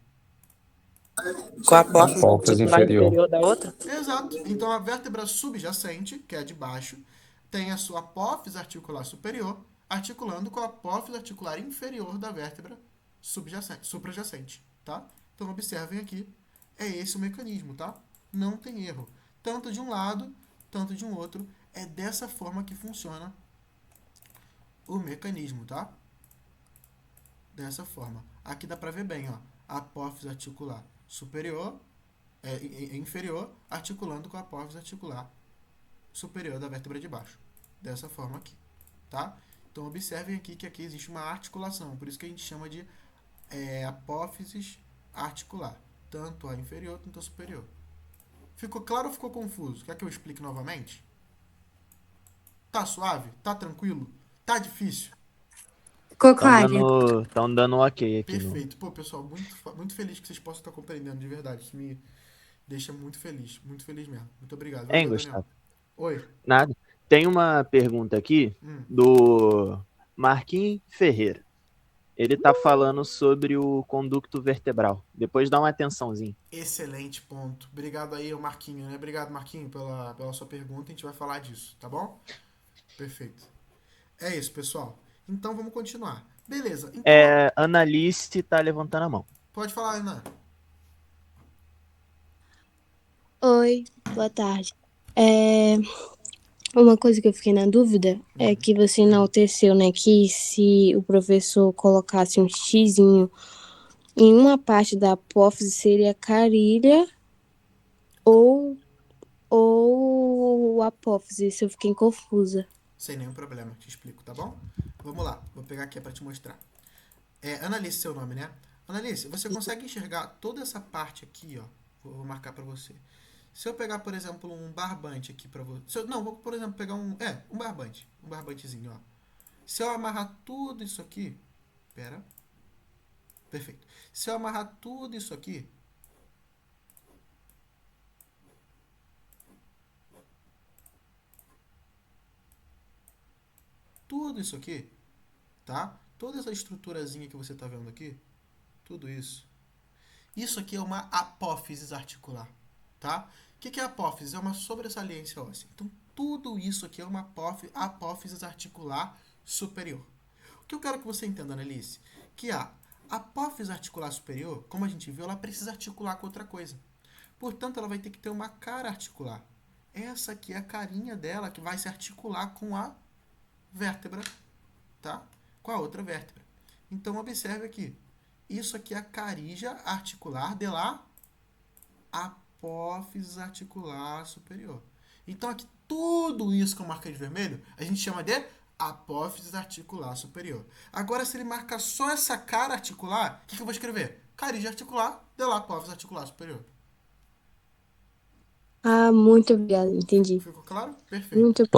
Com a apófise Apófise inferior. da outra? Exato. Então, a vértebra subjacente, que é a de baixo, tem a sua apófise articular superior articulando com a apófise articular inferior da vértebra suprajacente, tá? Então, observem aqui, é esse o mecanismo, tá? Não tem erro. Tanto de um lado, tanto de um outro, é dessa forma que funciona o mecanismo, tá? Dessa forma. Aqui dá pra ver bem, ó. A apófise articular superior, inferior, articulando com a apófise articular superior da vértebra de baixo. Dessa forma aqui, tá? Então, observem aqui que aqui existe uma articulação, por isso que a gente chama de apófise articular. Tanto a inferior, quanto a superior. Ficou claro ou ficou confuso? Quer que eu explique novamente? Tá suave? Tá tranquilo? Tá difícil? Ficou claro. Estão dando um ok aqui. Perfeito. Pô, pessoal, muito feliz que vocês possam estar compreendendo, de verdade. Isso me deixa muito feliz mesmo. Muito obrigado. Valeu, Hein, Daniel. Gustavo? Oi. Nada. Tem uma pergunta aqui do Marquinhos Ferreira. Ele tá falando sobre o conducto vertebral. Depois dá uma atençãozinha. Excelente ponto. Obrigado aí, o Marquinho, né? Obrigado, Marquinho, pela sua pergunta. A gente vai falar disso, tá bom? Perfeito. É isso, pessoal. Então, vamos continuar. Beleza. Então, Analice tá levantando a mão. pode falar, Ana. Oi, boa tarde. Uma coisa que eu fiquei na dúvida é que você enalteceu, né, que se o professor colocasse um xizinho em uma parte da apófise seria carília ou apófise. Isso eu fiquei confusa. Sem nenhum problema, te explico, tá bom? Vamos lá, vou pegar aqui pra te mostrar. Analice, seu nome, né? Analice, você consegue enxergar toda essa parte aqui, ó? Vou marcar pra você. Se eu pegar, por exemplo, um barbante aqui pra você... vou, por exemplo, pegar um barbante. Um barbantezinho, ó. Se eu amarrar tudo isso aqui... Pera. Perfeito. Se eu amarrar tudo isso aqui... Tudo isso aqui, tá? Toda essa estruturazinha que você tá vendo aqui, tudo isso. Isso aqui é uma apófise articular, tá? O que é apófise? É uma sobressalência óssea. Então, tudo isso aqui é uma apófise articular superior. O que eu quero que você entenda, Annelise, que a apófise articular superior, como a gente viu, ela precisa articular com outra coisa. Portanto, ela vai ter que ter uma cara articular. Essa aqui é a carinha dela que vai se articular com a vértebra, tá? Com a outra vértebra. Então, observe aqui. Isso aqui é a carígia articular de la apófise articular superior. Então, aqui, tudo isso que eu marquei de vermelho, a gente chama de apófise articular superior. Agora, se ele marcar só essa cara articular, o que eu vou escrever? Carígia articular de la apófise articular superior. Ah, muito obrigada, entendi. Ficou claro? Perfeito. Muito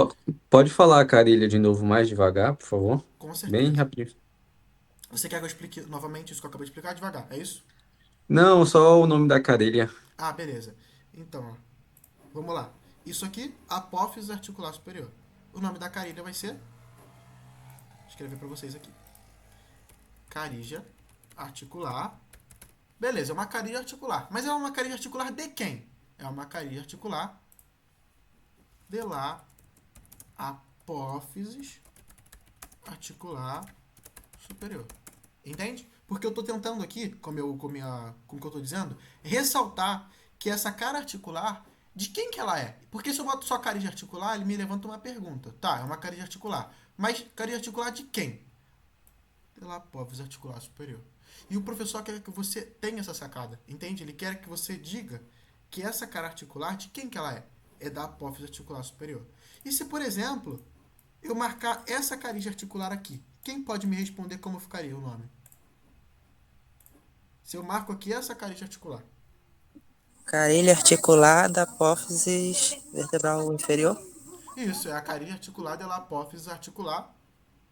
Pode falar a carilha de novo mais devagar, por favor? Com Bem certeza. rapidinho. Você quer que eu explique novamente isso que eu acabei de explicar devagar, é isso? Não, só o nome da carilha. Ah, beleza. Então, ó, vamos lá. Isso aqui, apófise articular superior. O nome da carília vai ser... Vou escrever para vocês aqui. Carígia articular. Beleza, é uma carígia articular. Mas é uma carígia articular de quem? É uma carígia articular de la apófise articular superior. Entende? Porque eu estou tentando aqui, como que eu estou dizendo, ressaltar que essa cara articular, de quem que ela é? Porque se eu boto só carígia articular, ele me levanta uma pergunta. Tá, é uma carígia articular. Mas carígia articular de quem? Pela apófise articular superior. E o professor quer que você tenha essa sacada, entende? Ele quer que você diga que essa cara articular, de quem que ela é? É da apófise articular superior. E se, por exemplo, eu marcar essa carígia articular aqui, quem pode me responder como ficaria o nome? Se eu marco aqui essa carígia articular. Carilha articular da apófise vertebral inferior. Isso, é a carígia articular da apófise articular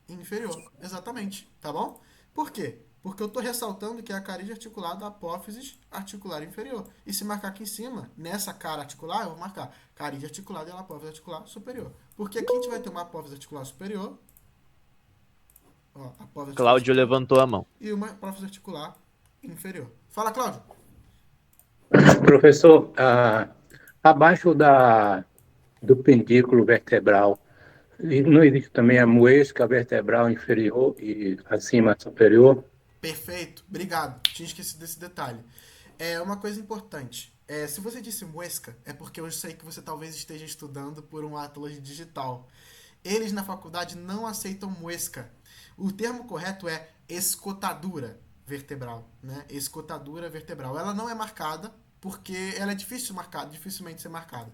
inferior. Exatamente, tá bom? Por quê? Porque eu estou ressaltando que é a carígia articular da apófise articular inferior. E se marcar aqui em cima, nessa cara articular, eu vou marcar carígia articular da apófise articular superior. Porque aqui a gente vai ter uma apófise articular superior. Ó, apófise articular Cláudio superior, levantou a mão. e uma apófise articular inferior. Fala, Cláudio. Professor, abaixo do pendículo vertebral, não existe também a moesca vertebral inferior e acima superior? Perfeito, obrigado. Tinha esquecido desse detalhe. É uma coisa importante. Se você disse muesca, é porque eu sei que você talvez esteja estudando por um atlas digital. Eles na faculdade não aceitam muesca. O termo correto é escotadura vertebral, né? Escotadura vertebral. Ela não é marcada porque ela é dificilmente ser marcada.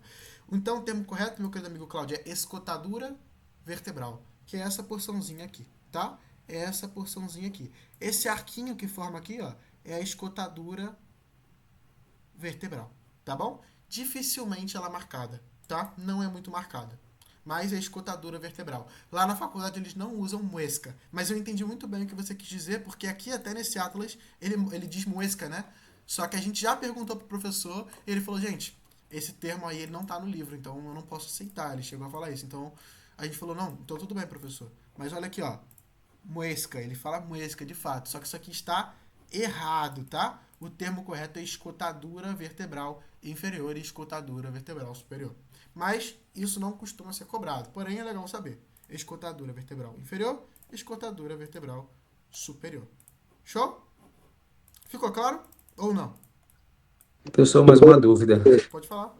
Então o termo correto, meu querido amigo Cláudio, é escotadura vertebral, que é essa porçãozinha aqui, tá? É essa porçãozinha aqui. Esse arquinho que forma aqui, ó, é a escotadura vertebral, tá bom? Dificilmente ela é marcada, tá? Não é muito marcada. Mas é a escotadura vertebral. Lá na faculdade eles não usam muesca, mas eu entendi muito bem o que você quis dizer, porque aqui até nesse atlas ele diz muesca, né? Só que a gente já perguntou pro professor, e ele falou, gente, esse termo aí ele não tá no livro, então eu não posso aceitar. Ele chegou a falar isso. Então a gente falou, não, então tudo bem, professor. Mas olha aqui, ó. Muesca, ele fala muesca de fato, só que isso aqui está errado, tá? O termo correto é escotadura vertebral inferior e escotadura vertebral superior. Mas isso não costuma ser cobrado, porém é legal saber. Escotadura vertebral inferior, escotadura vertebral superior. Show? Ficou claro? Ou não? Professor, mais uma dúvida. Pode falar.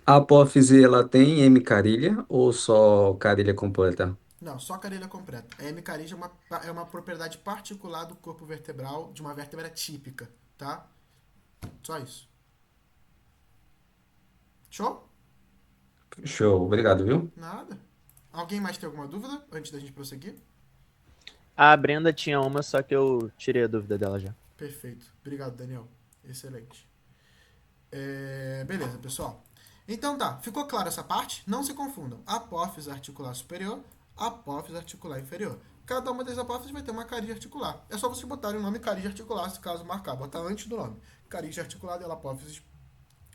A apófise, ela tem hemicarília ou só carília completa? Não, só carília completa. A hemicarília é uma propriedade particular do corpo vertebral de uma vértebra típica, tá? Só isso. Show? Show, obrigado, viu? Nada. Alguém mais tem alguma dúvida antes da gente prosseguir? A Brenda tinha uma, só que eu tirei a dúvida dela já. Perfeito. Obrigado, Daniel. Excelente. Beleza, pessoal. Então tá, ficou claro essa parte? Não se confundam. Apófise articular superior, apófise articular inferior. Cada uma das apófises vai ter uma carígia articular. É só vocês botarem o nome carígia articular, se caso marcar. Botar antes do nome. Carígia articular dela apófise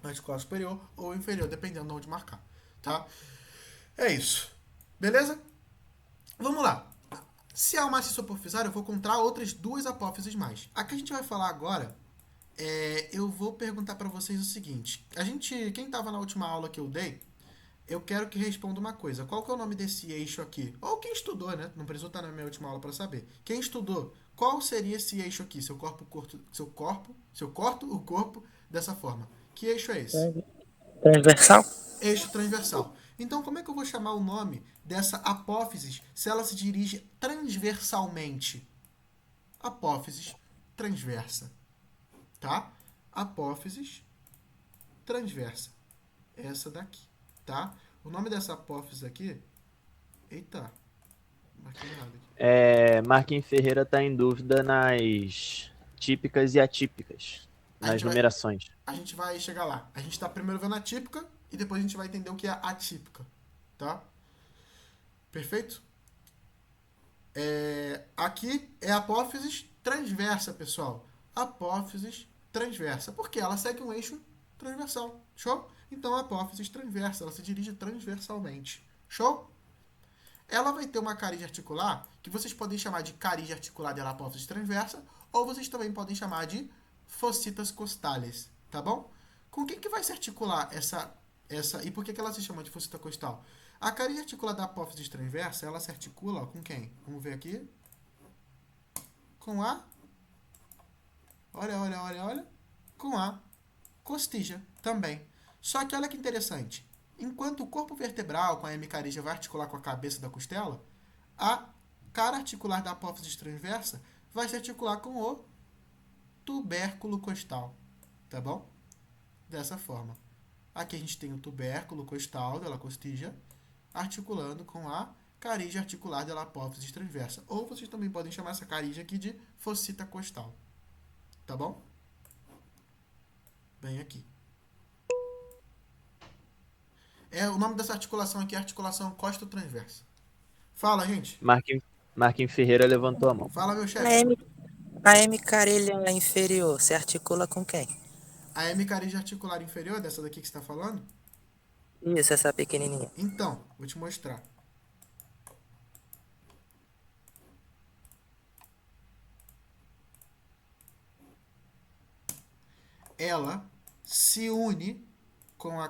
articular superior ou inferior, dependendo de onde marcar. Tá? É isso. Beleza? Vamos lá. Se há uma maciço apofisário, eu vou contar outras duas apófises mais. A que a gente vai falar agora, eu vou perguntar para vocês o seguinte. Quem estava na última aula que eu dei, eu quero que responda uma coisa. Qual que é o nome desse eixo aqui? Ou quem estudou, né? Não precisa estar na minha última aula para saber. Quem estudou, qual seria esse eixo aqui? Se eu corto o corpo dessa forma. Que eixo é esse? Transversal. Eixo transversal. Então, como é que eu vou chamar o nome dessa apófise se ela se dirige transversalmente? Apófise transversa, tá? Apófise transversa. Essa daqui, tá? O nome dessa apófise aqui... Eita, marquei errado aqui. Marquinhos Ferreira está em dúvida nas típicas e atípicas, A nas gente vai, numerações. a gente vai chegar lá. A gente tá primeiro vendo a típica e depois a gente vai entender o que é atípica, tá? Perfeito? Aqui é a apófise transversa, pessoal. Apófise transversa. Porque ela segue um eixo transversal. Show? Então, a apófise transversa, ela se dirige transversalmente. Show? Ela vai ter uma carígia articular que vocês podem chamar de carígia articular dela apófise transversa, ou vocês também podem chamar de fossitas costales, tá bom? Com quem que vai se articular essa e por que ela se chama de fossita costal? A carígia articular da apófise transversa, ela se articula com quem? Vamos ver aqui. Com a... Olha. Com a costija também. Só que olha que interessante. Enquanto o corpo vertebral com a hemicarígia vai articular com a cabeça da costela, a cara articular da apófise transversa vai se articular com o tubérculo costal, tá bom? Dessa forma. Aqui a gente tem o tubérculo costal da costija articulando com a carígia articular da apófise transversa. Ou vocês também podem chamar essa carígia aqui de fossita costal, tá bom? Bem aqui. O nome dessa articulação aqui é articulação costo-transversa. Fala, gente. Marquinhos Ferreira levantou a mão. Fala, meu A chefe. M, a hemicarília inferior se articula com quem? A hemicarígia articular inferior, dessa daqui que você está falando? Isso, essa pequenininha. Então, vou te mostrar. Ela se une com a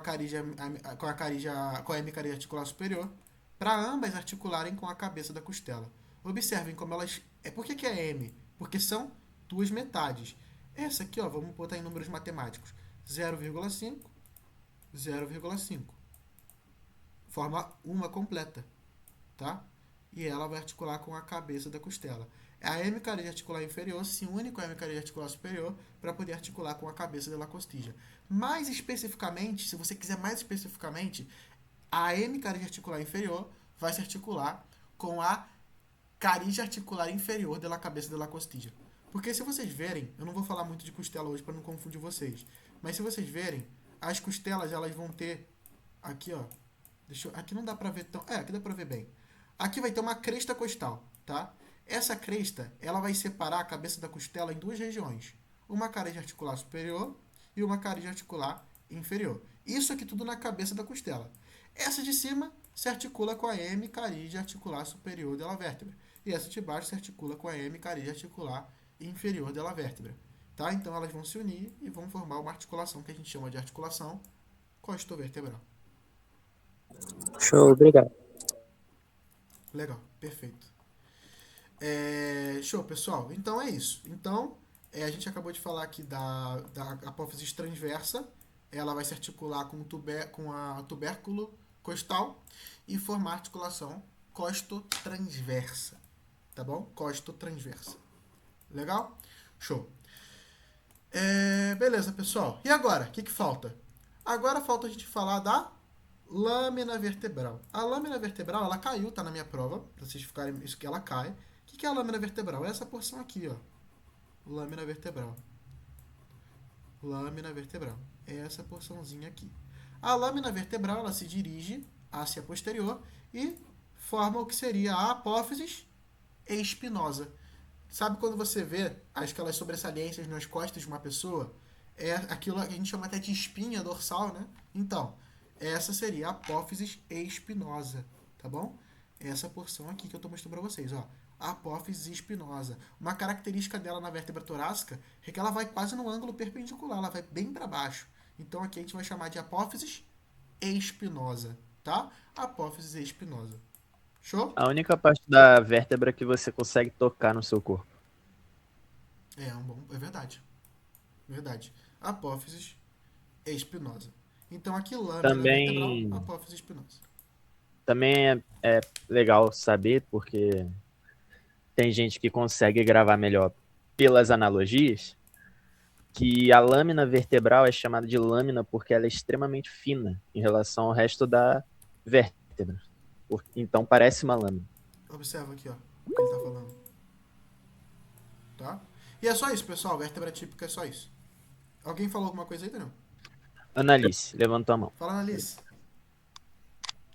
hemicarígia articular superior para ambas articularem com a cabeça da costela. Observem como elas... Por que é M? Porque são duas metades. Essa aqui, ó, vamos botar em números matemáticos. 0,5, 0,5. Forma uma completa, tá? E ela vai articular com a cabeça da costela. A hemicarígia articular inferior se une com a hemicarígia articular superior para poder articular com a cabeça da costija. Mais especificamente, se você quiser mais especificamente, a hemicarígia articular inferior vai se articular com a carígia articular inferior da cabeça da costija. Porque se vocês verem, eu não vou falar muito de costela hoje para não confundir vocês, mas se vocês verem, as costelas elas vão ter aqui, ó, aqui não dá para ver tão, aqui dá para ver bem. Aqui vai ter uma cresta costal, tá? Essa cresta, ela vai separar a cabeça da costela em duas regiões. Uma carígia articular superior e uma carígia articular inferior. Isso aqui tudo na cabeça da costela. Essa de cima se articula com a hemicarígia articular superior da vértebra. E essa de baixo se articula com a hemicarígia articular inferior da vértebra. Tá? Então elas vão se unir e vão formar uma articulação que a gente chama de articulação costovertebral. Show, obrigado. Legal, perfeito. Show, pessoal. Então é isso. Então, a gente acabou de falar aqui da apófise transversa. Ela vai se articular com a tubérculo costal e formar articulação costotransversa. Tá bom? Costotransversa. Legal? Show. Beleza, pessoal. E agora? O que falta? Agora falta a gente falar da lâmina vertebral. A lâmina vertebral, ela caiu, tá na minha prova, pra vocês ficarem, isso que ela cai. O que é a lâmina vertebral? É essa porção aqui, ó. Lâmina vertebral. Lâmina vertebral. É essa porçãozinha aqui. A lâmina vertebral, ela se dirige hacia posterior e forma o que seria a apófise espinosa. Sabe quando você vê aquelas sobressalências nas costas de uma pessoa? É aquilo que a gente chama até de espinha dorsal, né? Então, essa seria a apófise espinosa, tá bom? Essa porção aqui que eu estou mostrando para vocês, ó. A apófise espinosa. Uma característica dela na vértebra torácica é que ela vai quase no ângulo perpendicular, ela vai bem para baixo. Então aqui a gente vai chamar de apófise espinosa, tá? Apófise espinosa. Show? A única parte da vértebra que você consegue tocar no seu corpo. É verdade. Verdade. Apófise espinosa. Então aqui lâmina Também, vertebral, apófise espinosa. também é legal saber, porque tem gente que consegue gravar melhor pelas analogias, que a lâmina vertebral é chamada de lâmina porque ela é extremamente fina em relação ao resto da vértebra. Então parece uma lâmina. Observa aqui, ó, o que ele tá falando. Tá? E é só isso, pessoal. Vértebra típica é só isso. Alguém falou alguma coisa aí, Daniel? Annalise, levantou a mão. Fala, Annalise.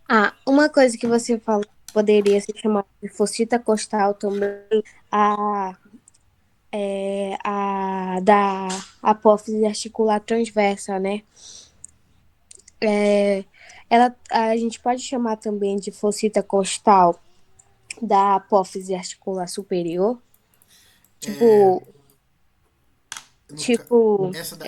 Ah, uma coisa que você falou poderia ser chamada de fossita costal também, a, a da apófise articular transversa, né? A gente pode chamar também de fossita costal da apófise articular superior. Tipo, No ca- tipo, Essa da...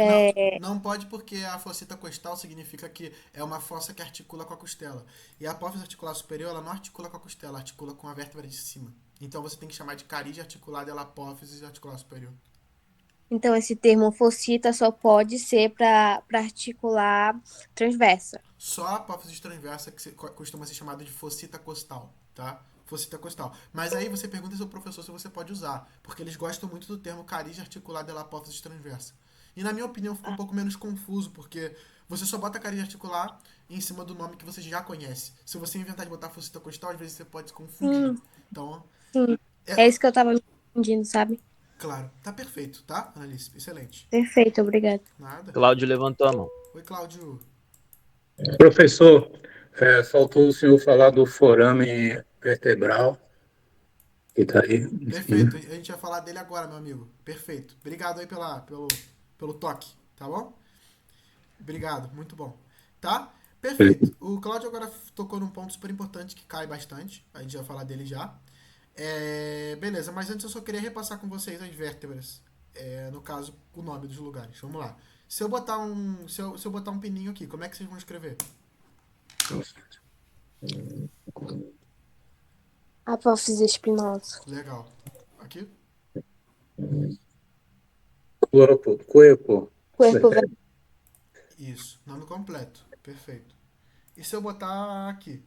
não pode porque a fossita costal significa que é uma fossa que articula com a costela. E a apófise articular superior, ela não articula com a costela, articula com a vértebra de cima. Então você tem que chamar de carídia articulada da apófise articular superior. então esse termo fossita só pode ser para articular transversa. Só a apófise transversa que costuma ser chamada de fossita costal, tá? Fossita costal. Mas aí você pergunta ao seu professor se você pode usar, porque eles gostam muito do termo carídia articulada da apófise transversa. E na minha opinião ficou um pouco menos confuso, porque você só bota carídia articular em cima do nome que você já conhece. Se você inventar de botar fossita costal, às vezes você pode se confundir. Então, Sim, é é isso que eu tava me confundindo, sabe? claro. Tá perfeito, tá, Annalise? Excelente. Perfeito, obrigada. Nada. Cláudio levantou a mão. Oi, Cláudio. Professor, faltou o senhor falar do forame vertebral, que está aí em Perfeito. cima. A gente vai falar dele agora, meu amigo. Perfeito. Obrigado aí pelo toque, tá bom? Obrigado, muito bom. Tá? Perfeito. O Claudio agora tocou num ponto super importante que cai bastante. A gente vai falar dele já. Beleza, mas antes eu só queria repassar com vocês as vértebras. No caso, o nome dos lugares. Vamos lá. Se eu botar se eu botar um pininho aqui, como é que vocês vão escrever? Apófise espinosa. Legal. Aqui? Corpo. Corpo velho. Isso. Nome completo. Perfeito. E se eu botar aqui?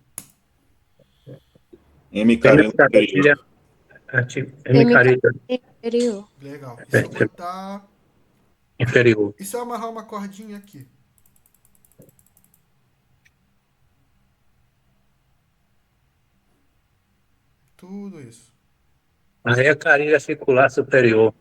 Hemicarena Hemicardia, superior. hemicardia Inferior. Legal. E se eu botar... inferior. E se eu amarrar uma cordinha aqui? Tudo isso. Aí a carilha circular superior.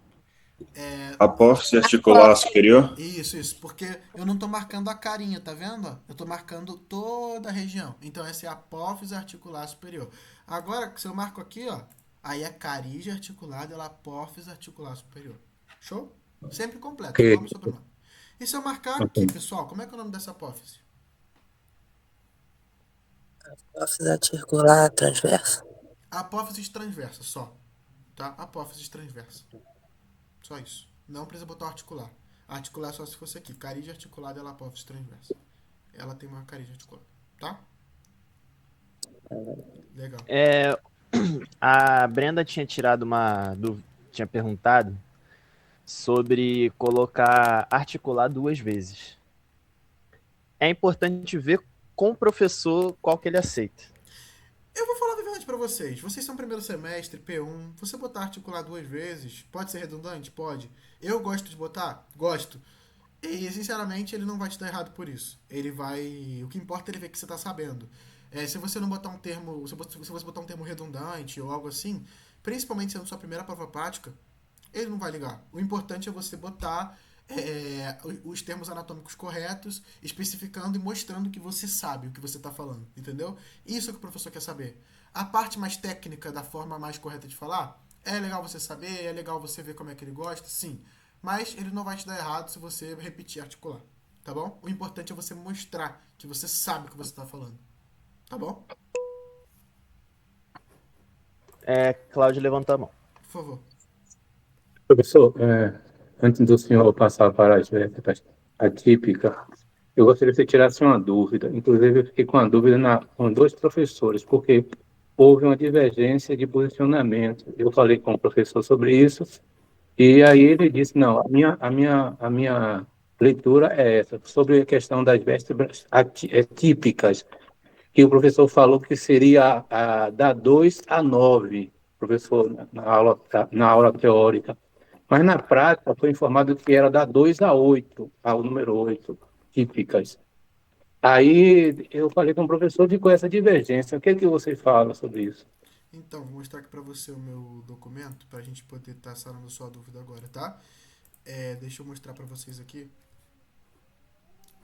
Apófise articular superior. Isso. Porque eu não tô marcando a carinha, tá vendo? Eu tô marcando toda a região. Então essa é a apófise articular superior. Agora, se eu marco aqui, ó, aí é carídia articulada da apófise articular superior. Show? Sempre completo, Ok. nome e sobrenome. E se eu marcar aqui, pessoal, como é que é o nome dessa apófise? Apófise articular transversa. Apófise transversa, só. Tá? Apófise transversa. Só isso. Não precisa botar articular. Articular só se fosse aqui. Carídia articulada é a apófise transversa. Ela tem uma carídia articulada. Tá? Legal. A Brenda tinha tirado tinha perguntado sobre colocar articular 2 vezes. É importante ver com o professor qual que ele aceita. Eu vou falar a verdade pra vocês. Vocês são primeiro semestre, P1. Você botar articular 2 vezes, pode ser redundante? Pode. Eu gosto de botar? Gosto. E, sinceramente, ele não vai te dar errado por isso. Ele vai... O que importa é ele ver que você tá sabendo. Se você não botar um termo... Se você botar um termo redundante ou algo assim, principalmente sendo sua primeira prova prática, ele não vai ligar. O importante é você botar os termos anatômicos corretos, especificando e mostrando que você sabe o que você está falando, entendeu? Isso é o que o professor quer saber. A parte mais técnica, da forma mais correta de falar, é legal você saber, é legal você ver como é que ele gosta, sim. Mas ele não vai te dar errado se você repetir articular, tá bom? O importante é você mostrar que você sabe o que você está falando, tá bom? Cláudio levantou a mão. Por favor. Professor, antes do senhor passar para as vértebras atípicas, eu gostaria que você tirasse uma dúvida. Inclusive, eu fiquei com uma dúvida com 2 professores, porque houve uma divergência de posicionamento. Eu falei com o professor sobre isso, e aí ele disse, não, a minha leitura é essa, sobre a questão das vértebras típicas. que o professor falou que seria da 2 a 9, professor, na aula teórica. Mas na prática foi informado que era da 2 a 8, ao número 8, típicas. Aí eu falei com o professor, ficou essa divergência. O que é que você fala sobre isso? Então, vou mostrar aqui para você o meu documento, para a gente poder estar sanando sua dúvida agora, tá? Deixa eu mostrar para vocês aqui.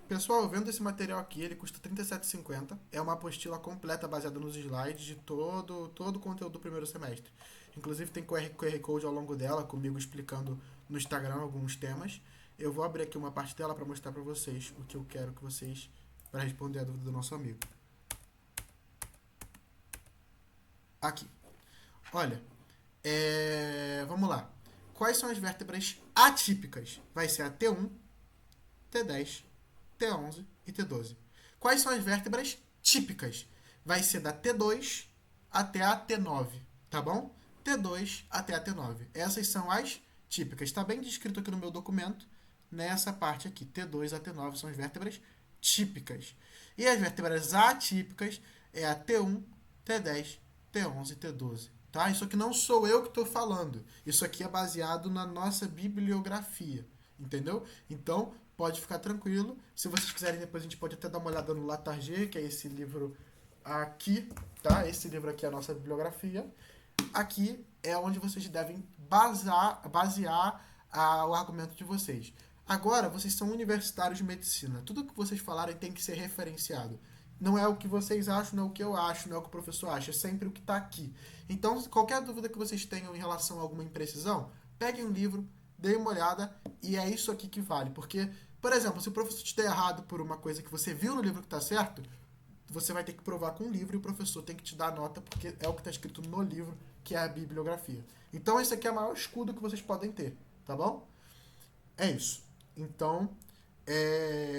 Pessoal, vendo esse material aqui, ele custa R$ 37,50. É uma apostila completa baseada nos slides de todo o conteúdo do primeiro semestre. Inclusive tem QR Code ao longo dela, comigo explicando no Instagram alguns temas. Eu vou abrir aqui uma parte dela para mostrar para vocês o que eu quero que vocês, para responder a dúvida do nosso amigo. Aqui. Olha, vamos lá. Quais são as vértebras atípicas? Vai ser a T1, T10, T11 e T12. Quais são as vértebras típicas? Vai ser da T2 até a T9, tá bom? T2 até a T9. Essas são as típicas. Está bem descrito aqui no meu documento, nessa parte aqui. T2 a T9 são as vértebras típicas. E as vértebras atípicas é a T1, T10, T11 e T12. Tá? Isso aqui não sou eu que estou falando. Isso aqui é baseado na nossa bibliografia. Entendeu? Então, pode ficar tranquilo. Se vocês quiserem, depois a gente pode até dar uma olhada no Latarjet, que é esse livro aqui, tá? Esse livro aqui é a nossa bibliografia. Aqui é onde vocês devem basear o argumento de vocês. Agora, vocês são universitários de medicina. Tudo que vocês falarem tem que ser referenciado. Não é o que vocês acham, não é o que eu acho, não é o que o professor acha. É sempre o que está aqui. Então, qualquer dúvida que vocês tenham em relação a alguma imprecisão, peguem um livro, deem uma olhada e é isso aqui que vale. Porque, por exemplo, se o professor te der errado por uma coisa que você viu no livro que está certo, você vai ter que provar com o livro e o professor tem que te dar nota porque é o que está escrito no livro, que é a bibliografia. Então, esse aqui é o maior escudo que vocês podem ter, tá bom? É isso. Então,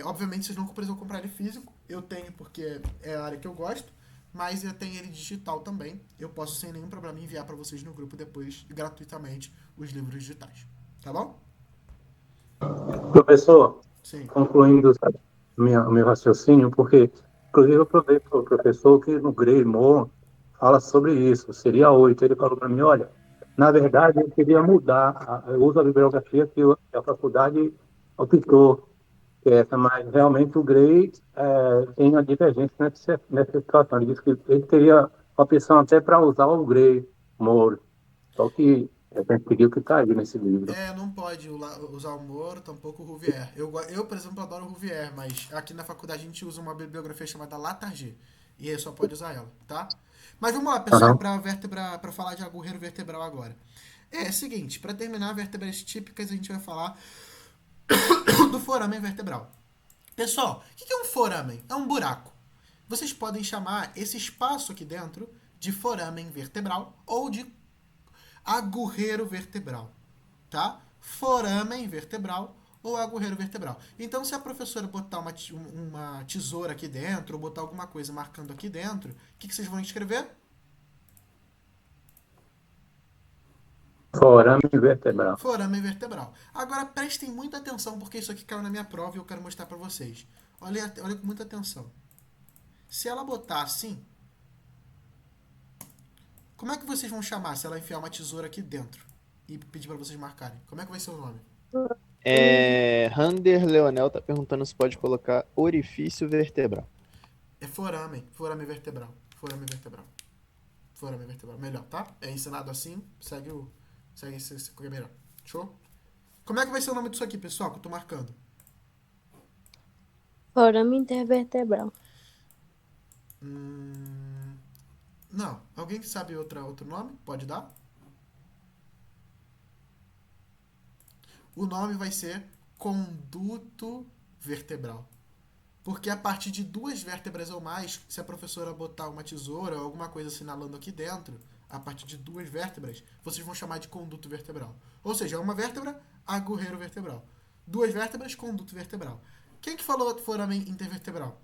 obviamente vocês não precisam comprar ele físico. Eu tenho porque é a área que eu gosto, mas eu tenho ele digital também. Eu posso sem nenhum problema enviar para vocês no grupo depois, gratuitamente, os livros digitais. Tá bom? Professor, Sim. concluindo o meu raciocínio, porque, inclusive, eu provei para o professor que no Grey Moore fala sobre isso, seria 8. Ele falou para mim, olha, na verdade, eu queria mudar, eu uso a bibliografia que a faculdade optou, que é essa, mas realmente o Grey tem uma divergência nessa situação. Ele disse que ele teria a opção até para usar o Grey Moore, só que a gente pediu que está aí nesse livro. Não pode usar o Moro, tampouco o Rouvier. Eu, por exemplo, adoro o Rouvier, mas aqui na faculdade a gente usa uma bibliografia chamada Latarjet. E aí só pode usar ela, tá? Mas vamos lá, pessoal, para falar de agulheiro vertebral agora. Seguinte, para terminar vértebras típicas, a gente vai falar do foramen vertebral. Pessoal, o que é um foramen? É um buraco. Vocês podem chamar esse espaço aqui dentro de foramen vertebral ou de agulheiro vertebral, tá? Foramen vertebral ou agulheiro vertebral. Então, se a professora botar uma tesoura aqui dentro ou botar alguma coisa marcando aqui dentro, o que vocês vão escrever? Foramen vertebral. Foramen vertebral. Agora, prestem muita atenção, porque isso aqui caiu na minha prova e eu quero mostrar para vocês. Olha com muita atenção. Se ela botar assim, como é que vocês vão chamar se ela enfiar uma tesoura aqui dentro e pedir para vocês marcarem? Como é que vai ser o nome? Rander Leonel tá perguntando se pode colocar orifício vertebral. É foramen vertebral. Foramen vertebral. Melhor, tá? É ensinado assim, segue esse que é melhor. Show? Como é que vai ser o nome disso aqui, pessoal, que eu tô marcando? Foramen intervertebral. Não. Alguém que sabe outro nome? Pode dar? O nome vai ser conduto vertebral. Porque a partir de 2 vértebras ou mais, se a professora botar uma tesoura ou alguma coisa assinalando aqui dentro, a partir de 2 vértebras, vocês vão chamar de conduto vertebral. Ou seja, uma vértebra, agulheiro vertebral. 2 vértebras, conduto vertebral. Quem que falou foramen intervertebral?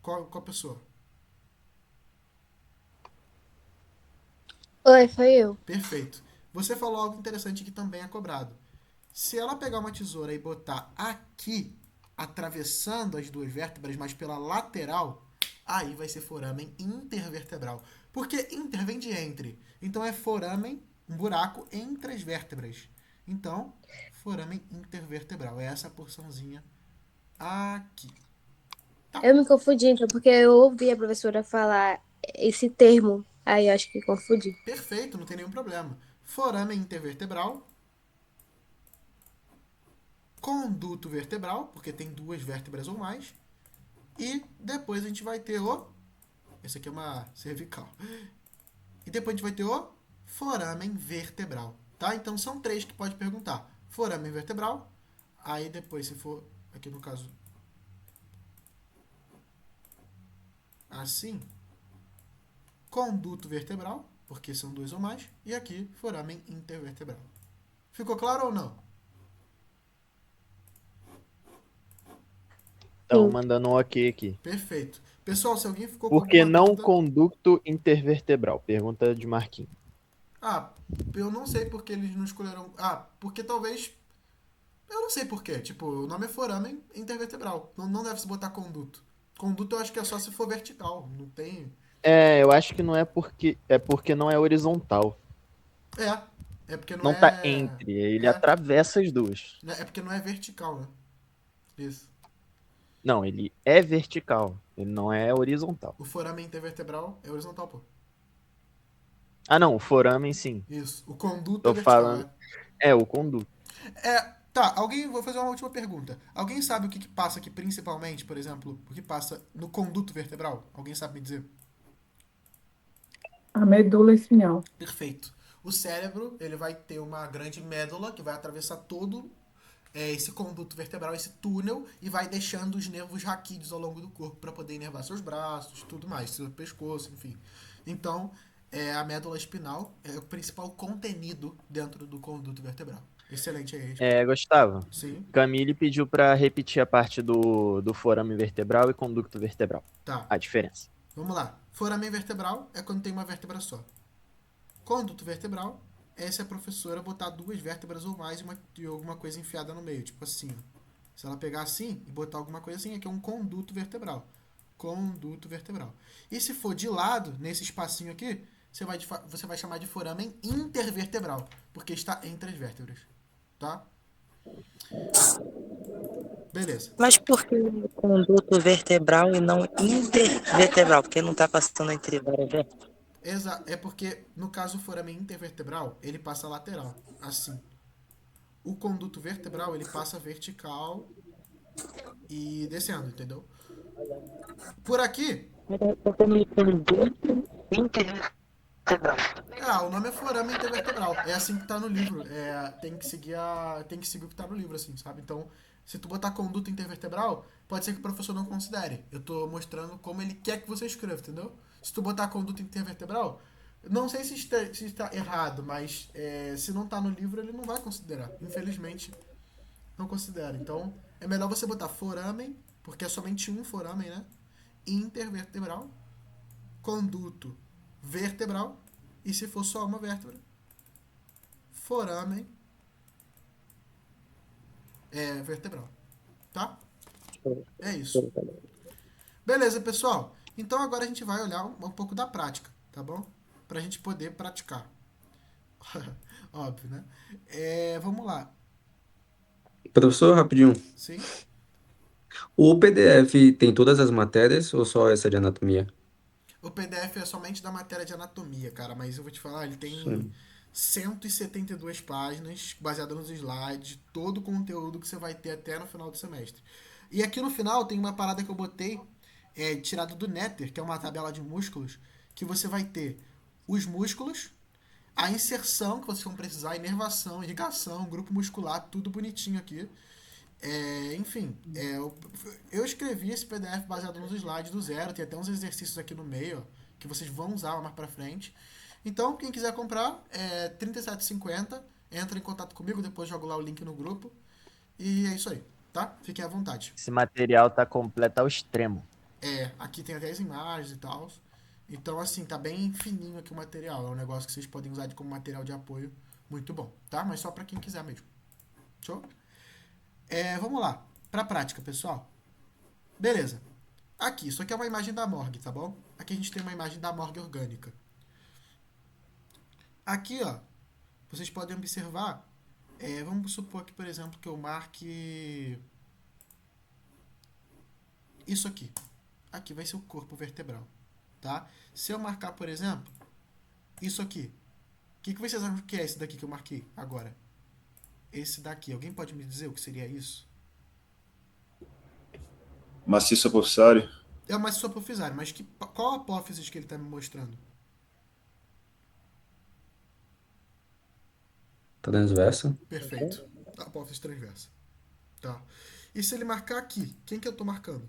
Qual pessoa? Oi, foi eu. Perfeito. Você falou algo interessante que também é cobrado. Se ela pegar uma tesoura e botar aqui, atravessando as 2 vértebras, mas pela lateral, aí vai ser foramen intervertebral. Porque inter vem de entre. Então é foramen, um buraco entre as vértebras. Então, foramen intervertebral. É essa porçãozinha aqui. Eu me confundi, então, porque eu ouvi a professora falar esse termo. Aí eu acho que confundi. Perfeito, não tem nenhum problema. Foramen intervertebral. Conduto vertebral, porque tem duas vértebras ou mais. E depois a gente vai ter o... Esse aqui é uma cervical. E depois a gente vai ter o foramen vertebral, tá? Então são 3 que pode perguntar. Foramen vertebral. Aí depois, se for, aqui no caso, assim, conduto vertebral, porque são 2 ou mais. E aqui, foramen intervertebral. Ficou claro ou não? Estão mandando um ok aqui. Perfeito. Pessoal, se alguém ficou com Por que alguma não dúvida... conducto intervertebral? Pergunta de Marquinhos. Ah, eu não sei porque eles não escolheram... Ah, porque talvez... Eu não sei porquê. Tipo, o nome é foramen intervertebral. Não deve se botar conduto. Conduto eu acho que é só se for vertical. Não tem... Eu acho que não é porque... É porque não é horizontal. É porque não Não tá é... entre, ele É, atravessa as duas. é porque não é vertical, né? Isso. Não, ele é vertical, ele não é horizontal. O foramen intervertebral é horizontal, pô. Ah, não, o foramen sim. Isso. O conduto é Tô vertical, falando. É, o conduto. Tá, vou fazer uma última pergunta. Alguém sabe o que passa aqui principalmente, por exemplo, o que passa no conduto vertebral? Alguém sabe me dizer? A medula espinhal. Perfeito. O cérebro, ele vai ter uma grande médula que vai atravessar todo esse conduto vertebral, esse túnel, e vai deixando os nervos raquídeos ao longo do corpo para poder inervar seus braços, tudo mais, seu pescoço, enfim. Então, a médula espinal é o principal contenido dentro do conduto vertebral. Excelente aí. Gustavo, Sim, Camille pediu pra repetir a parte do forame vertebral e conducto vertebral. tá. A diferença. Vamos lá. Foramen vertebral é quando tem uma vértebra só. Conduto vertebral é se a professora botar 2 vértebras ou mais e alguma coisa enfiada no meio, tipo assim, ó. Se ela pegar assim e botar alguma coisa assim, aqui é um conduto vertebral. Conduto vertebral. E se for de lado, nesse espacinho aqui, você vai chamar de foramen intervertebral, porque está entre as vértebras. Tá? Beleza. Mas por que conduto vertebral e não intervertebral? Porque não está passando entre várias vértebras. É porque, no caso, o foramen intervertebral, ele passa lateral, assim. O conduto vertebral, ele passa vertical e descendo, entendeu? Por aqui, o nome é foramen intervertebral. É assim que tá no livro. Tem que seguir o que tá no livro, assim, sabe? Então, se tu botar conduto intervertebral, pode ser que o professor não considere. Eu tô mostrando como ele quer que você escreva, entendeu? Se tu botar conduto intervertebral, não sei se está errado, mas se não tá no livro, ele não vai considerar. Infelizmente, não considera. Então, é melhor você botar foramen, porque é somente um foramen, né? Intervertebral, conduto vertebral, e se for só uma vértebra, foramen vertebral. Tá? É isso. Beleza, pessoal. Então agora a gente vai olhar um pouco da prática, tá bom? Pra gente poder praticar. Óbvio, né? Vamos lá. Professor, rapidinho. Sim? O PDF tem todas as matérias ou só essa de anatomia? O PDF é somente da matéria de anatomia, cara, mas eu vou te falar, ele tem Sim. 172 páginas, baseado nos slides, todo o conteúdo que você vai ter até no final do semestre. E aqui no final tem uma parada que eu botei, tirado do Netter, que é uma tabela de músculos, que você vai ter os músculos, a inserção que vocês vão precisar, inervação, irrigação, grupo muscular, tudo bonitinho aqui. Enfim, eu escrevi esse PDF baseado nos slides do zero, tem até uns exercícios aqui no meio, ó, que vocês vão usar mais pra frente. Então, quem quiser comprar, é R$37,50, entra em contato comigo, depois jogo lá o link no grupo. E é isso aí, tá? Fiquem à vontade. Esse material tá completo ao extremo. Aqui tem até as imagens e tal. Então, assim, tá bem fininho aqui o material. É um negócio que vocês podem usar como material de apoio muito bom, tá? Mas só pra quem quiser mesmo. Show? Vamos lá, pra prática, pessoal. Beleza. Aqui, isso aqui é uma imagem da morgue, tá bom? Aqui a gente tem uma imagem da morgue orgânica. Aqui, ó, vocês podem observar, vamos supor que, por exemplo, que eu marque isso aqui. Aqui vai ser o corpo vertebral, tá? Se eu marcar, por exemplo, isso aqui. O que vocês acham que é esse daqui que eu marquei agora? Esse daqui. Alguém pode me dizer o que seria isso? Maciço apofissário. É uma maciço apofisário, mas qual a apófise que ele está me mostrando? Transversa. Perfeito. A apófise transversa. Tá. E se ele marcar aqui, quem que eu estou marcando?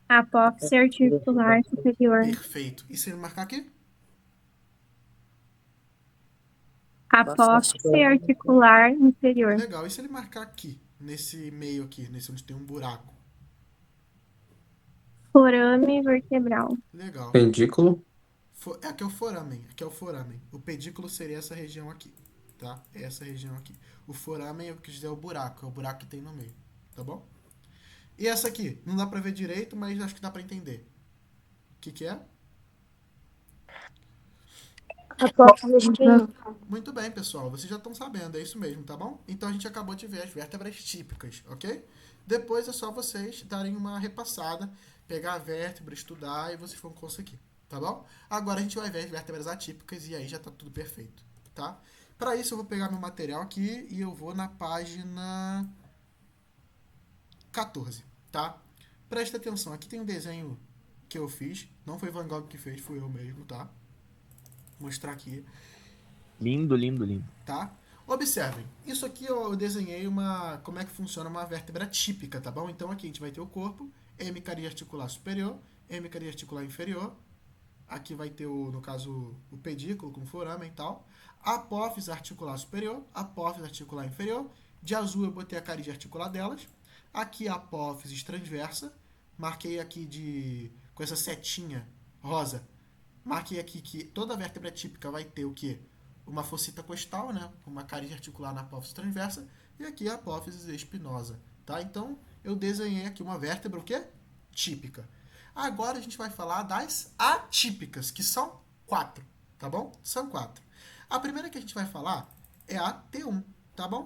Apófise articular superior. Perfeito. E se ele marcar aqui? Apófise articular inferior. Legal. E se ele marcar aqui, nesse meio aqui, nesse onde tem um buraco? Forame vertebral. Legal. Pedículo. Aqui é o foramen. Aqui é o foramen. O pedículo seria essa região aqui, tá? Essa região aqui. O foramen, eu quis dizer, é o buraco que tem no meio, tá bom? E essa aqui, não dá pra ver direito, mas acho que dá pra entender. O que é? Apófise espinhosa. Muito bem, pessoal. Vocês já estão sabendo, é isso mesmo, tá bom? Então a gente acabou de ver as vértebras típicas, ok? Depois é só vocês darem uma repassada, pegar a vértebra, estudar e vocês vão conseguir, tá bom? Agora a gente vai ver as vértebras atípicas e aí já tá tudo perfeito, tá? Para isso eu vou pegar meu material aqui e eu vou na página 14, tá? Presta atenção, aqui tem um desenho que eu fiz, não foi Van Gogh que fez, fui eu mesmo, tá? Vou mostrar aqui, Lindo, lindo, lindo. tá? Observem, isso aqui eu desenhei como é que funciona uma vértebra típica, tá bom? Então aqui a gente vai ter o corpo, hemicaria articular superior, hemicaria articular inferior, aqui vai ter, no caso, o pedículo com foramen e tal, apófise articular superior, apófise articular inferior, de azul eu botei a carídia articular delas, aqui a apófise transversa, marquei aqui com essa setinha rosa, marquei aqui que toda vértebra típica vai ter o quê? Uma fossita costal, né? Uma carídia articular na apófise transversa, e aqui a apófise espinosa, tá? Então, eu desenhei aqui uma vértebra, o quê? Típica. Agora a gente vai falar das atípicas, que são 4, tá bom? São 4. A primeira que a gente vai falar é a T1, tá bom?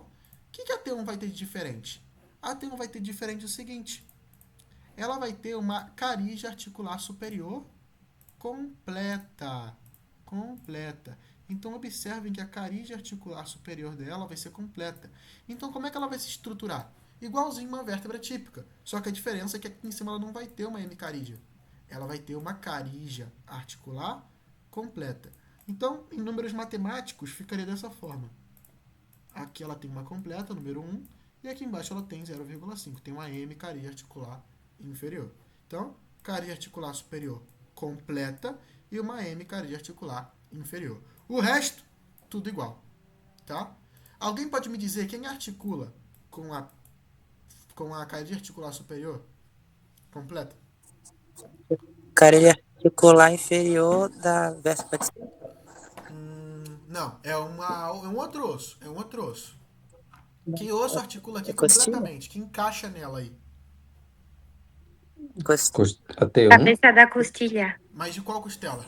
O que a T1 vai ter de diferente? A T1 vai ter de diferente o seguinte, ela vai ter uma carídia articular superior completa. Então, observem que a carídia articular superior dela vai ser completa. Então, como é que ela vai se estruturar? Igualzinho uma vértebra típica. Só que a diferença é que aqui em cima ela não vai ter uma hemicarídia. Ela vai ter uma carídia articular completa. Então, em números matemáticos, ficaria dessa forma. Aqui ela tem uma completa, número 1, e aqui embaixo ela tem 0,5. Tem uma hemicarídia articular inferior. Então, carídia articular superior completa e uma hemicarídia articular inferior. O resto, tudo igual, tá? Alguém pode me dizer quem articula com a carídia articular superior completa? Carídia articular inferior da vértebra. Não, é um outro osso. É um outro osso. Que osso articula aqui Costilha? completamente? Que encaixa nela aí? A T1. Cabeça da costilha. Mas de qual costela?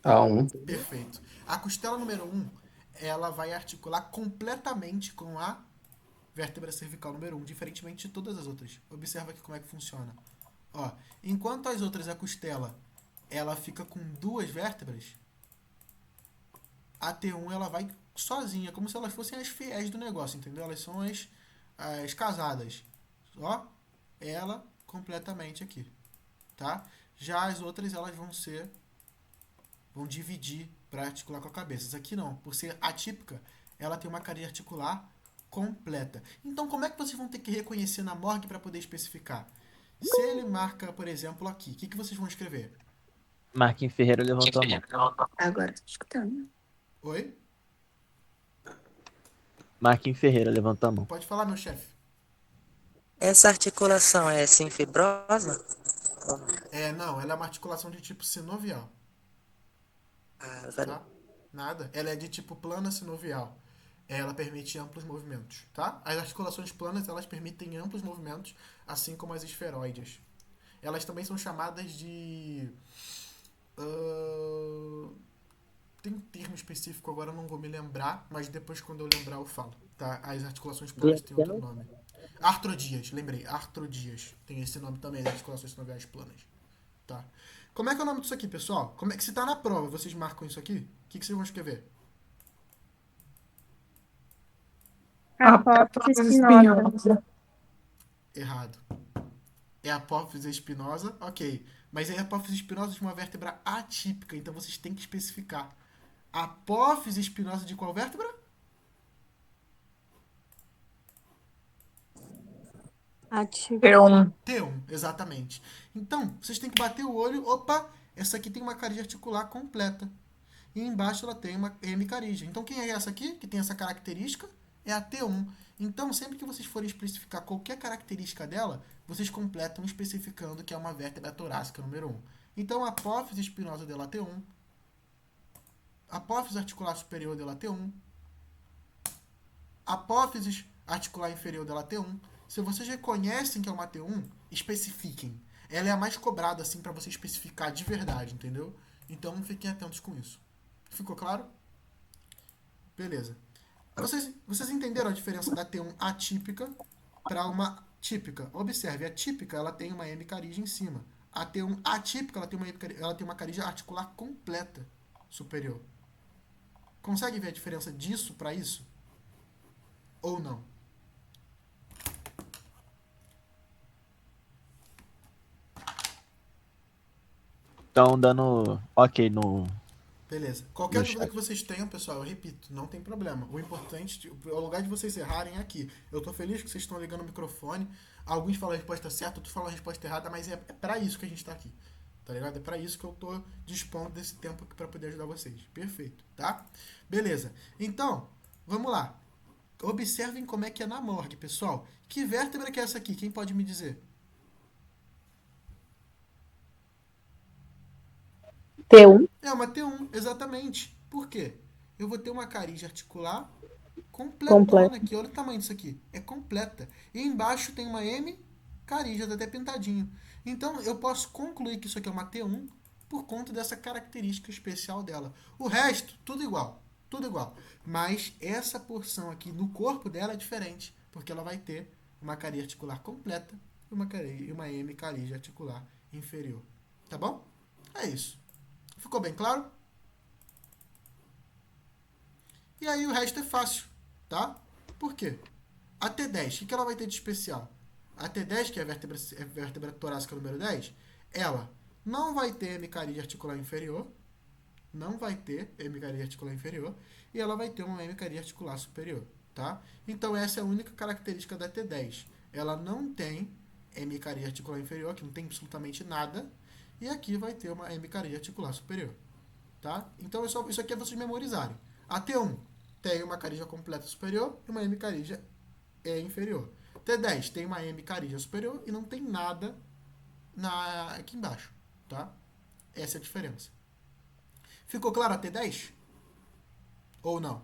A1. Perfeito. A costela número 1, ela vai articular completamente com a vértebra cervical número 1, diferentemente de todas as outras. Observa aqui como é que funciona. Ó, enquanto as outras, a costela, ela fica com 2 vértebras, a T1 ela vai sozinha, como se elas fossem as fiéis do negócio, entendeu? Elas são as casadas. Ó, ela completamente aqui, tá? Já as outras, elas vão dividir para articular com a cabeça. Essa aqui não, por ser atípica, ela tem uma cadeia articular completa. Então, como é que vocês vão ter que reconhecer na morgue para poder especificar? Se ele marca, por exemplo, aqui, o que vocês vão escrever? Marquinhos Ferreira levantou a mão. Agora tô escutando. Oi? Marquinhos Ferreira levantou a mão. Pode falar, meu chefe. Essa articulação é assim fibrosa? Não, ela é uma articulação de tipo sinovial. Ah, Tá? Nada. Ela é de tipo plana sinovial. ela permite amplos movimentos, tá? As articulações planas, elas permitem amplos movimentos, assim como as esferoides. Elas também são chamadas de... tem um termo específico, agora eu não vou me lembrar, mas depois quando eu lembrar eu falo, tá? As articulações planas têm outro nome. Artrodias, lembrei, artrodias. Tem esse nome também, as articulações sinoviais planas, tá? Como é que é o nome disso aqui, pessoal? Como é que se tá na prova, vocês marcam isso aqui? O que vocês vão escrever? Apófise espinosa. Errado. É a apófise espinosa, ok. Mas é a apófise espinosa de uma vértebra atípica, então vocês têm que especificar. Apófise espinosa de qual vértebra? Ativo. T1, exatamente. Então, vocês têm que bater o olho. Opa, essa aqui tem uma carígia articular completa. E embaixo ela tem uma hemicarígia. Então, quem é essa aqui, que tem essa característica? É a T1. Então, sempre que vocês forem especificar qualquer característica dela, vocês completam especificando que é uma vértebra torácica número 1. Então, a apófise espinosa dela T1, apófise articular superior dela T1, apófise articular inferior dela T1. Se vocês reconhecem que é uma T1, especifiquem. Ela é a mais cobrada, assim, para você especificar de verdade, entendeu? Então, fiquem atentos com isso. Ficou claro? Beleza. Vocês entenderam a diferença da T1 atípica para uma típica? Observe, a típica ela tem uma hemicarígia em cima. A T1 atípica ela tem uma carígia articular completa superior. Consegue ver a diferença disso para isso? Ou não? Estão dando ok no... Beleza. Qualquer No dúvida chat. que vocês tenham, pessoal, eu repito, não tem problema. O importante, o lugar de vocês errarem é aqui. Eu tô feliz que vocês estão ligando o microfone. Alguns falam a resposta certa, outros falam a resposta errada, mas é pra isso que a gente tá aqui. Tá ligado? É pra isso que eu tô dispondo desse tempo aqui pra poder ajudar vocês. Perfeito, tá? Beleza. Então, vamos lá. Observem como é que é na morgue, pessoal. Que vértebra que é essa aqui? Quem pode me dizer? T1. É uma T1, exatamente. Por quê? Eu vou ter uma carígia articular completona aqui. Olha o tamanho disso aqui. É completa. E embaixo tem uma M carígia, tá até pintadinho. Então, eu posso concluir que isso aqui é uma T1 por conta dessa característica especial dela. O resto, tudo igual. Tudo igual. Mas essa porção aqui no corpo dela é diferente, porque ela vai ter uma carígia articular completa e uma M carígia articular inferior. Tá bom? É isso. Ficou bem claro? E aí o resto é fácil, tá? Por quê? A T10, o que ela vai ter de especial? A T10, que é a vértebra torácica número 10, ela não vai ter hemicarídia articular inferior, não vai ter hemicarídia articular inferior, e ela vai ter uma hemicarídia articular superior, tá? Então essa é a única característica da T10. Ela não tem hemicarídia articular inferior, que não tem absolutamente nada, e aqui vai ter uma hemicarídia articular superior, tá? Então isso aqui é vocês memorizarem. A T1 tem uma carígia completa superior e uma hemicarígia inferior. T10 tem uma hemicarígia superior e não tem nada aqui embaixo, tá? Essa é a diferença. Ficou claro a T10? Ou não?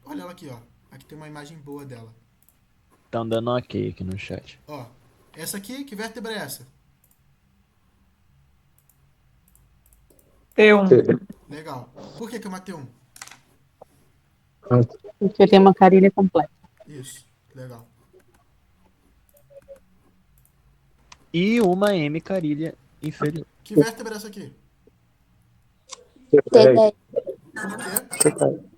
Olha ela aqui, ó. Aqui tem uma imagem boa dela. Estão dando ok aqui no chat. Ó, essa aqui, que vértebra é essa? T1. Legal. Por que é uma T1? Porque tem uma carília completa. Isso, legal. E uma hemicarília inferior. Que vértebra é essa aqui? T10, Por quê?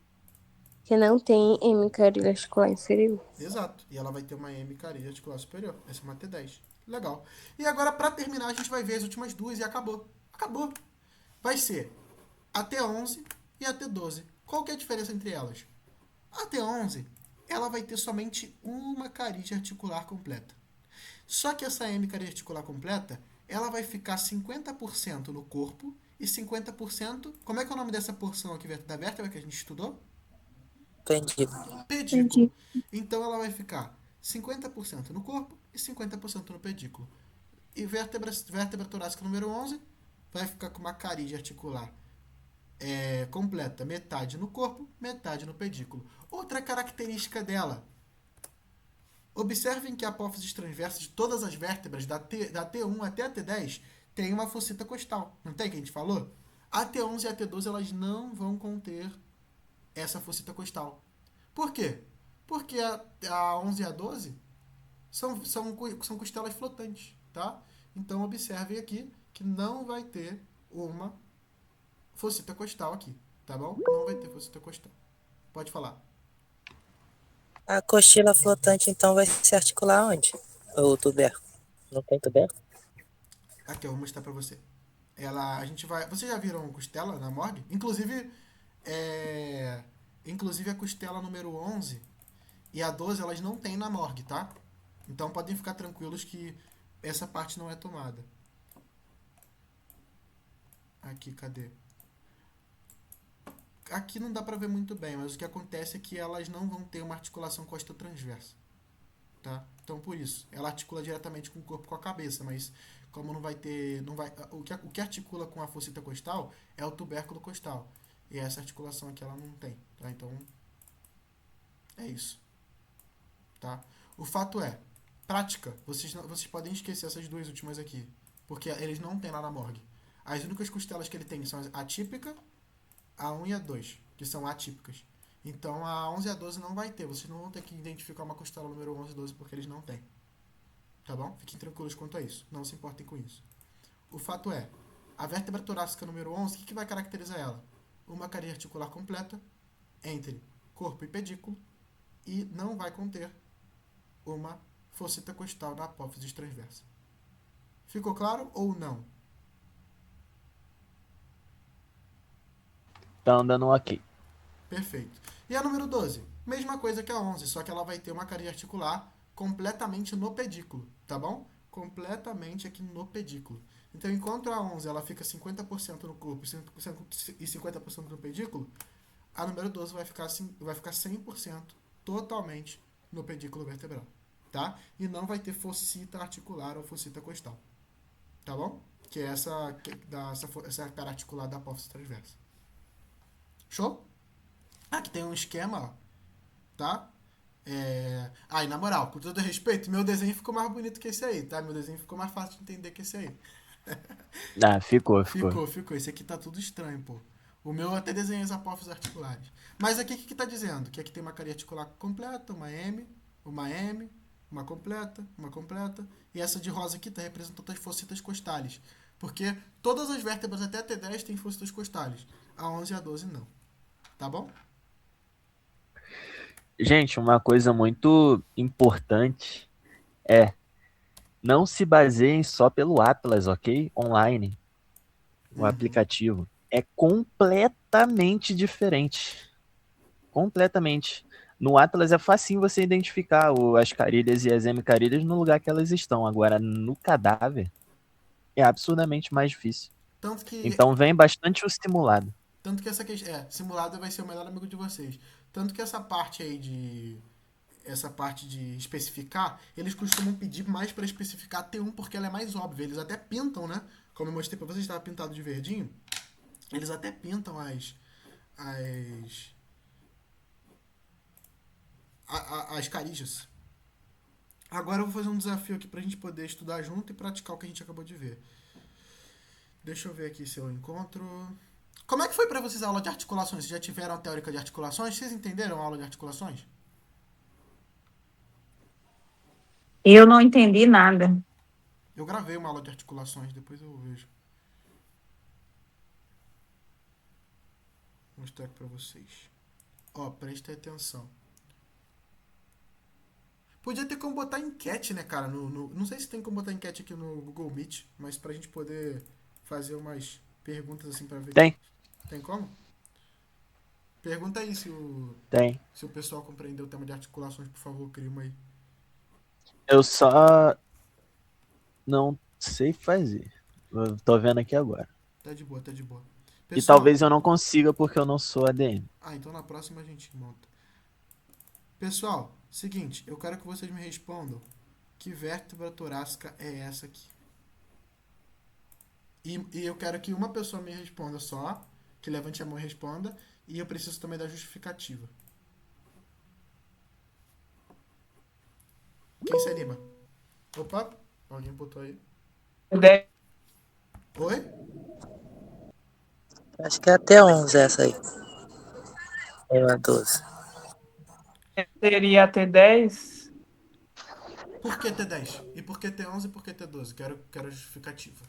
que não tem hemicarília articular inferior. Exato. E ela vai ter uma hemicarília articular superior. Essa é uma T10. Legal. E agora, pra terminar, a gente vai ver as últimas duas e acabou. Acabou. Vai ser a T11 e a T12. Qual que é a diferença entre elas? A T11, ela vai ter somente uma carígia articular completa. Só que essa hemicarígia articular completa, ela vai ficar 50% no corpo e 50%... Como é que é o nome dessa porção aqui da vértebra que a gente estudou? Pedículo. Então, ela vai ficar 50% no corpo e 50% no pedículo. E vértebra torácica número 11 vai ficar com uma carígia articular completa metade no corpo, metade no pedículo. Outra característica dela. Observem que a apófise transversa de todas as vértebras, da T1 até a T10, tem uma fossita costal. Não tem que a gente falou? A T11 e a T12 elas não vão conter essa fossita costal. Por quê? Porque a 11 e a 12 são costelas flotantes, tá? Então, observem aqui que não vai ter uma fossita costal aqui, tá bom? Não vai ter fossita costal. Pode falar. A coxila flotante, então, vai se articular onde? O tubérculo? Não tem tubérculo? Aqui, eu vou mostrar pra você. A gente vai... Vocês já viram costela na morgue? Inclusive a costela número 11 e a 12, elas não tem na morgue, tá? Então, podem ficar tranquilos que essa parte não é tomada. Aqui, cadê? Aqui não dá pra ver muito bem, mas o que acontece é que elas não vão ter uma articulação costotransversa, tá? Então, por isso, ela articula diretamente com o corpo, com a cabeça, mas como não vai ter... o que articula com a fossita costal é o tubérculo costal. E essa articulação aqui ela não tem, tá? Então, é isso, tá? O fato é, prática, vocês podem esquecer essas duas últimas aqui, porque eles não tem lá na morgue. As únicas costelas que ele tem são a típica, a 1 e a 2, que são atípicas. Então, a 11 e a 12 não vai ter. Vocês não vão ter que identificar uma costela número 11 e 12 porque eles não têm. Tá bom? Fiquem tranquilos quanto a isso. Não se importem com isso. O fato é, a vértebra torácica número 11, o que vai caracterizar ela? Uma cadeia articular completa entre corpo e pedículo e não vai conter uma fossita costal na apófise transversa. Ficou claro ou não? Tá andando ok. Perfeito. E a número 12? Mesma coisa que a 11, só que ela vai ter uma cadeia articular completamente no pedículo, tá bom? Completamente aqui no pedículo. Então, enquanto a 11 ela fica 50% no corpo e 50% no pedículo, a número 12 vai ficar 100% totalmente no pedículo vertebral, tá? E não vai ter fossita articular ou fossita costal, tá bom? Que é essa articular da apófise transversa. Show? Aqui tem um esquema, ó, tá? E na moral, com todo respeito, meu desenho ficou mais bonito que esse aí, tá? Meu desenho ficou mais fácil de entender que esse aí. Ah, ficou. Ficou. Esse aqui tá tudo estranho, pô. O meu eu até desenhei as apófises articulares. Mas aqui o que tá dizendo? Que aqui tem uma cadeia articular completa, uma M, uma completa. E essa de rosa aqui tá representando as fossitas costales. Porque todas as vértebras até a T10 têm fossitas costales. A 11 e a 12 não. Tá bom? Gente, uma coisa muito importante é não se baseiem só pelo Atlas, ok? Online. O aplicativo é completamente diferente. Completamente. No Atlas é facinho você identificar as carilhas e as hemicarilhas no lugar que elas estão. Agora, no cadáver, é absurdamente mais difícil. Então, vem bastante o simulado. Tanto que essa questão... simulado vai ser o melhor amigo de vocês. Tanto que essa parte aí de especificar, eles costumam pedir mais para especificar a T1 porque ela é mais óbvia. Eles até pintam, né? Como eu mostrei para vocês, estava pintado de verdinho. Eles até pintam as carígias. Agora eu vou fazer um desafio aqui pra gente poder estudar junto e praticar o que a gente acabou de ver. Deixa eu ver aqui se eu encontro... Como é que foi pra vocês a aula de articulações? Vocês já tiveram a teórica de articulações? Vocês entenderam a aula de articulações? Eu não entendi nada. Eu gravei uma aula de articulações, depois eu vejo. Vou mostrar aqui pra vocês. Ó, prestem atenção. Podia ter como botar enquete, né, cara? Não sei se tem como botar enquete aqui no Google Meet, mas pra gente poder fazer umas perguntas assim pra ver. Tem. Tem como? Pergunta aí se o pessoal compreendeu o tema de articulações, por favor, cria uma aí. Eu só não sei fazer. Eu tô vendo aqui agora. Tá de boa. Pessoal, E talvez eu não consiga porque eu não sou ADM. Então na próxima a gente monta. Pessoal, seguinte, eu quero que vocês me respondam que vértebra torácica é essa aqui. E eu quero que uma pessoa me responda só que levante a mão e responda. E eu preciso também da justificativa. Quem se anima? Opa, alguém botou aí. Oi? Acho que é até 11 essa aí. Ou a 12. Seria até 10? Por que T10? E por que T11 e por que T12? Quero a justificativa.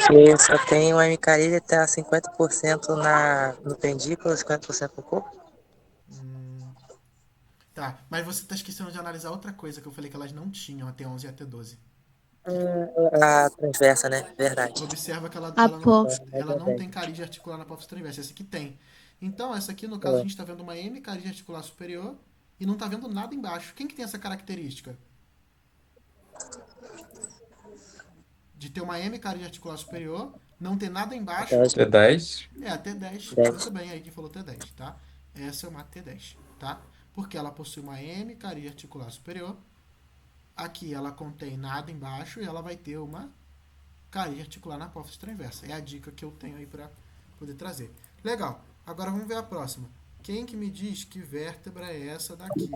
Porque só tem o M Carilha tá 50% no pendículo, 50% no corpo. Tá, mas você tá esquecendo de analisar outra coisa que eu falei que elas não tinham, a T11 e a T12. A transversa, né? Verdade. Observa que ela, ela, não, Apófise. É ela não verdade. tem carídia articular na apófise transversa. Essa aqui tem. Então, essa aqui, no caso, a É. gente está vendo uma M carídia articular superior e não está vendo nada embaixo. Quem que tem essa característica? De ter uma M carídia articular superior, não ter nada embaixo. Até É 10. É a T10. 10. Muito bem, aí que falou T10, tá? Essa é uma T10, tá? Porque ela possui uma M carídia articular superior. Aqui ela contém nada embaixo e ela vai ter uma carídia articular na apófise transversa. É a dica que eu tenho aí para poder trazer. Legal. Agora vamos ver a próxima. Quem que me diz que vértebra é essa daqui,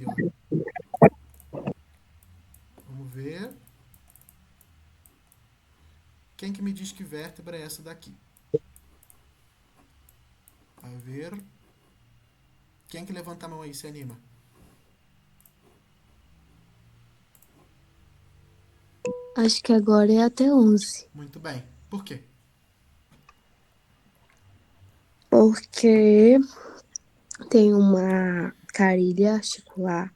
ó? Vamos ver. Quem que me diz que vértebra é essa daqui? A ver. Quem que levanta a mão aí, se anima? Acho que agora é até 11. Muito bem. Por quê? Porque tem uma carilha articular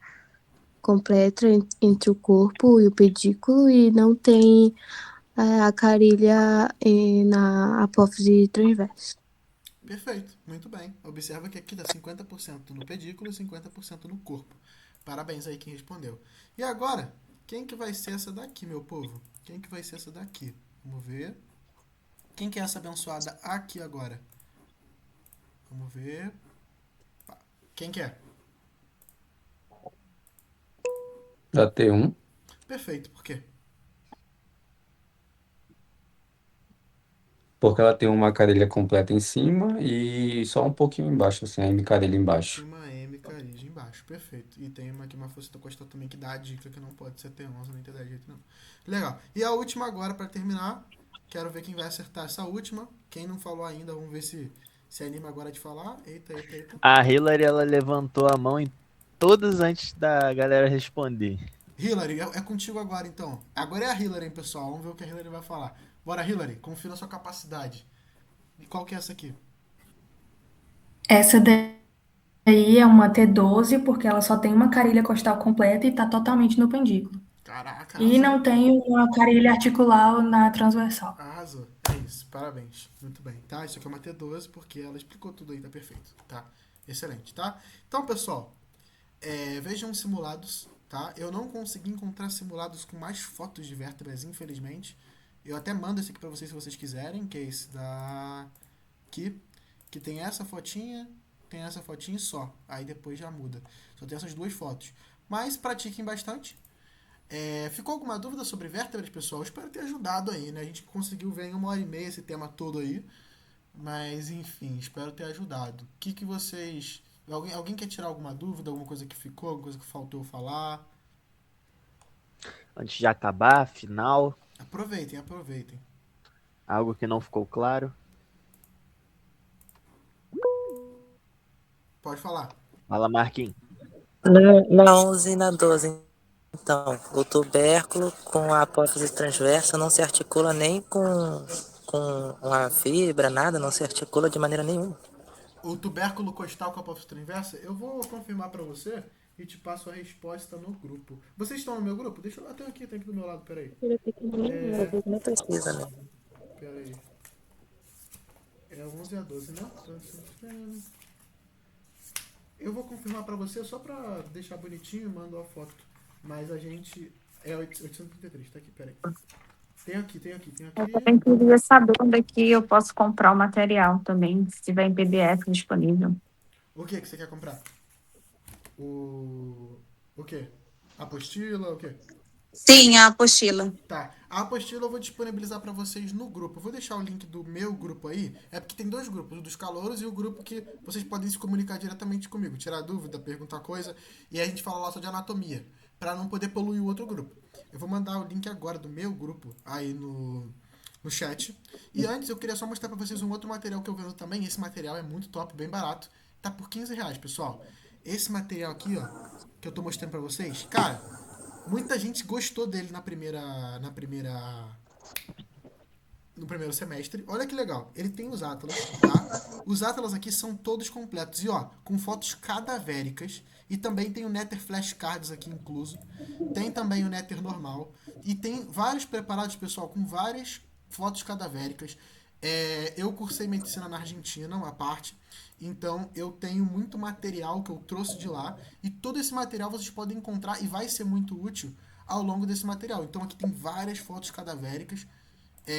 completa entre o corpo e o pedículo e não tem a carilha na apófise transversa. Perfeito, muito bem. Observa que aqui dá 50% no pedículo e 50% no corpo. Parabéns aí quem respondeu. E agora, quem que vai ser essa daqui, meu povo? Quem que vai ser essa daqui? Vamos ver. Quem que é essa abençoada aqui agora? Vamos ver. Quem que é? Da T1. Perfeito, por quê? Porque ela tem uma carilha completa em cima e só um pouquinho embaixo, assim, a M carilha Tem embaixo. uma M carídia embaixo, perfeito. E tem aqui uma fossa costal também que dá a dica que não pode ser T11 nem T10 de jeito não. Legal. E a última agora, para terminar. Quero ver quem vai acertar essa última. Quem não falou ainda, vamos ver se anima agora de falar. Eita, eita, eita. A Hillary, ela levantou a mão em todas antes da galera responder. Hillary, é contigo agora então. Agora é a Hillary, hein, pessoal. Vamos ver o que a Hillary vai falar. Bora, Hillary, confira a sua capacidade. E qual que é essa aqui? Essa daí é uma T12, porque ela só tem uma carilha costal completa e está totalmente no pendículo. Caraca, E arrasou. não tem uma carilha articular na transversal. Arrasou. É isso. Parabéns. Muito bem. Tá? Isso aqui é uma T12 porque ela explicou tudo aí, tá perfeito. Tá? Excelente, tá? Então, pessoal, vejam os simulados, tá? Eu não consegui encontrar simulados com mais fotos de vértebras, infelizmente. Eu até mando esse aqui pra vocês se vocês quiserem, que é esse daqui, que tem essa fotinha e só. Aí depois já muda. Só tem essas duas fotos. Mas pratiquem bastante. Ficou alguma dúvida sobre vértebras, pessoal? Eu espero ter ajudado aí, né? A gente conseguiu ver em 1h30 esse tema todo aí. Mas, enfim, espero ter ajudado. O que vocês... Alguém quer tirar alguma dúvida? Alguma coisa que ficou? Alguma coisa que faltou falar? Antes de acabar, final, Aproveitem. algo que não ficou claro. Pode falar. Fala, Marquinhos. Na 11 e na 12, então, o tubérculo com a apófise transversa não se articula nem com uma fibra, nada, não se articula de maneira nenhuma. O tubérculo costal com a apófise transversa, eu vou confirmar pra você e te passo a resposta no grupo. Vocês estão no meu grupo? Deixa eu... Tem aqui do meu lado, peraí. Não precisa, né? Peraí. É 11 a 12, né? Eu vou confirmar pra você só pra deixar bonitinho e mando a foto. Mas a gente... É 833, tá aqui, peraí. Tem aqui. Eu também queria saber onde é que eu posso comprar o material também, se tiver em PDF disponível. O que você quer comprar? O quê? Apostila, o quê? Sim, a apostila. Tá. A apostila eu vou disponibilizar para vocês no grupo. Eu vou deixar o link do meu grupo aí. É porque tem dois grupos, o dos calouros e o grupo que vocês podem se comunicar diretamente comigo, tirar dúvida, perguntar coisa, e aí a gente fala lá só de anatomia, para não poder poluir o outro grupo. Eu vou mandar o link agora do meu grupo aí no chat. E antes eu queria só mostrar para vocês um outro material que eu vendo também. Esse material é muito top, bem barato. Tá por R$ 15, pessoal. Esse material aqui, ó, que eu tô mostrando para vocês, cara, muita gente gostou dele no primeiro semestre. Olha que legal. Ele tem os Atlas, tá? Os Atlas aqui são todos completos. E ó, com fotos cadavéricas. E também tem o Nether Flashcards aqui incluso. Tem também o Nether normal. E tem vários preparados, pessoal, com várias fotos cadavéricas. Eu cursei medicina na Argentina, uma parte. Então eu tenho muito material que eu trouxe de lá. E todo esse material vocês podem encontrar e vai ser muito útil ao longo desse material. Então aqui tem várias fotos cadavéricas.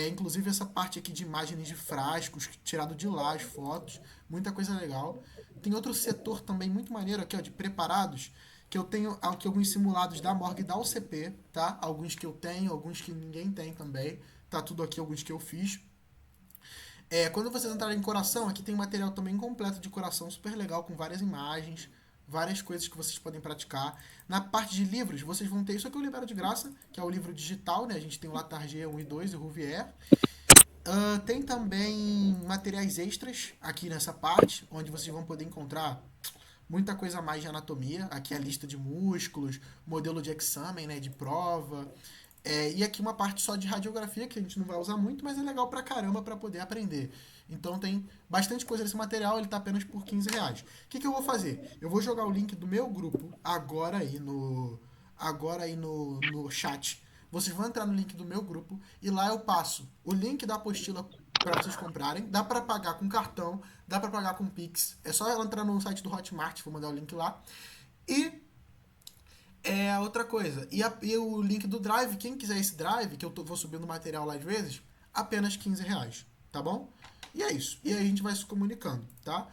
Inclusive essa parte aqui de imagens de frascos, tirado de lá as fotos, muita coisa legal. Tem outro setor também muito maneiro aqui, ó, de preparados, que eu tenho aqui alguns simulados da morgue da UCP, tá? Alguns que eu tenho, alguns que ninguém tem também, tá tudo aqui, alguns que eu fiz. Quando vocês entrarem em coração, aqui tem material também completo de coração, super legal, com várias imagens, várias coisas que vocês podem praticar. Na parte de livros, vocês vão ter isso aqui eu libero de graça, que é o livro digital, né? A gente tem o Latargia 1 e 2 e o Rouvier. Tem também materiais extras aqui nessa parte, onde vocês vão poder encontrar muita coisa a mais de anatomia. Aqui é a lista de músculos, modelo de exame, né, de prova. E aqui uma parte só de radiografia, que a gente não vai usar muito, mas é legal pra caramba pra poder aprender. Então tem bastante coisa nesse material, ele tá apenas por R$ 15. O que eu vou fazer? Eu vou jogar o link do meu grupo agora aí no chat. Vocês vão entrar no link do meu grupo e lá eu passo o link da apostila para vocês comprarem. Dá para pagar com cartão, dá para pagar com Pix. É só ela entrar no site do Hotmart, vou mandar o link lá. E outra coisa. E o link do Drive, quem quiser esse Drive, que eu vou subindo material lá às vezes, apenas R$ 15, tá bom? E é isso. E aí a gente vai se comunicando, tá?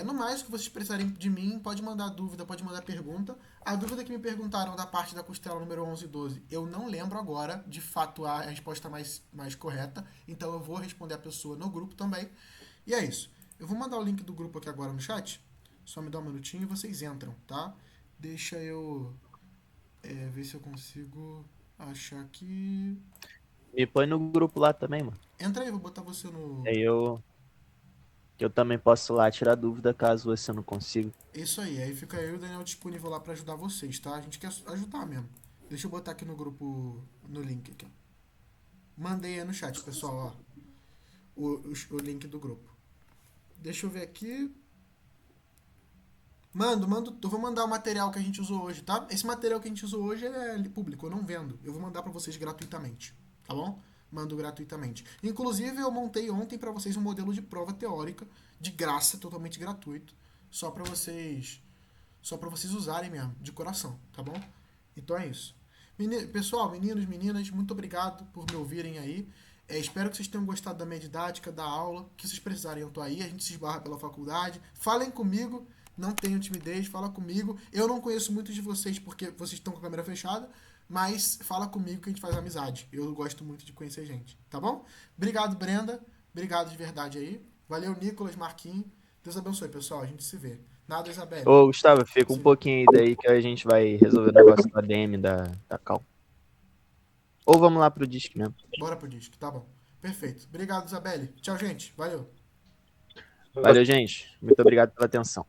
No mais, o que vocês precisarem de mim, pode mandar dúvida, pode mandar pergunta. A dúvida que me perguntaram da parte da costela número 11 e 12, eu não lembro agora, de fato, a resposta mais correta. Então eu vou responder a pessoa no grupo também. E é isso. Eu vou mandar o link do grupo aqui agora no chat. Só me dá um minutinho e vocês entram, tá? Deixa eu ver se eu consigo achar aqui. Me põe no grupo lá também, mano. Entra aí, vou botar você no... Aí eu também posso lá tirar dúvida caso você não consiga. Isso aí fica eu e o Daniel disponível lá pra ajudar vocês, tá? A gente quer ajudar mesmo. Deixa eu botar aqui no grupo, no link aqui, ó. Mandei aí no chat, pessoal, ó. O link do grupo. Deixa eu ver aqui. Eu vou mandar o material que a gente usou hoje, tá? Esse material que a gente usou hoje é público, eu não vendo. Eu vou mandar pra vocês gratuitamente, tá bom? Mando gratuitamente. Inclusive, eu montei ontem pra vocês um modelo de prova teórica, de graça, totalmente gratuito, só pra vocês usarem mesmo, de coração, tá bom? Então é isso. Pessoal, meninos, meninas, muito obrigado por me ouvirem aí. Espero que vocês tenham gostado da minha didática, da aula. Que vocês precisarem, eu tô aí. A gente se esbarra pela faculdade. Falem comigo. Não tenham timidez, fala comigo. Eu não conheço muitos de vocês porque vocês estão com a câmera fechada, mas fala comigo que a gente faz amizade. Eu gosto muito de conhecer gente, tá bom? Obrigado, Brenda. Obrigado de verdade aí. Valeu, Nicolas, Marquinhos. Deus abençoe, pessoal. A gente se vê. Nada, Isabelle. Ô, Gustavo, fica um pouquinho aí daí que a gente vai resolver o negócio da DM da Cal. Ou vamos lá pro disque mesmo. Bora pro disque, tá bom. Perfeito. Obrigado, Isabelle. Tchau, gente. Valeu. Valeu, gente. Muito obrigado pela atenção.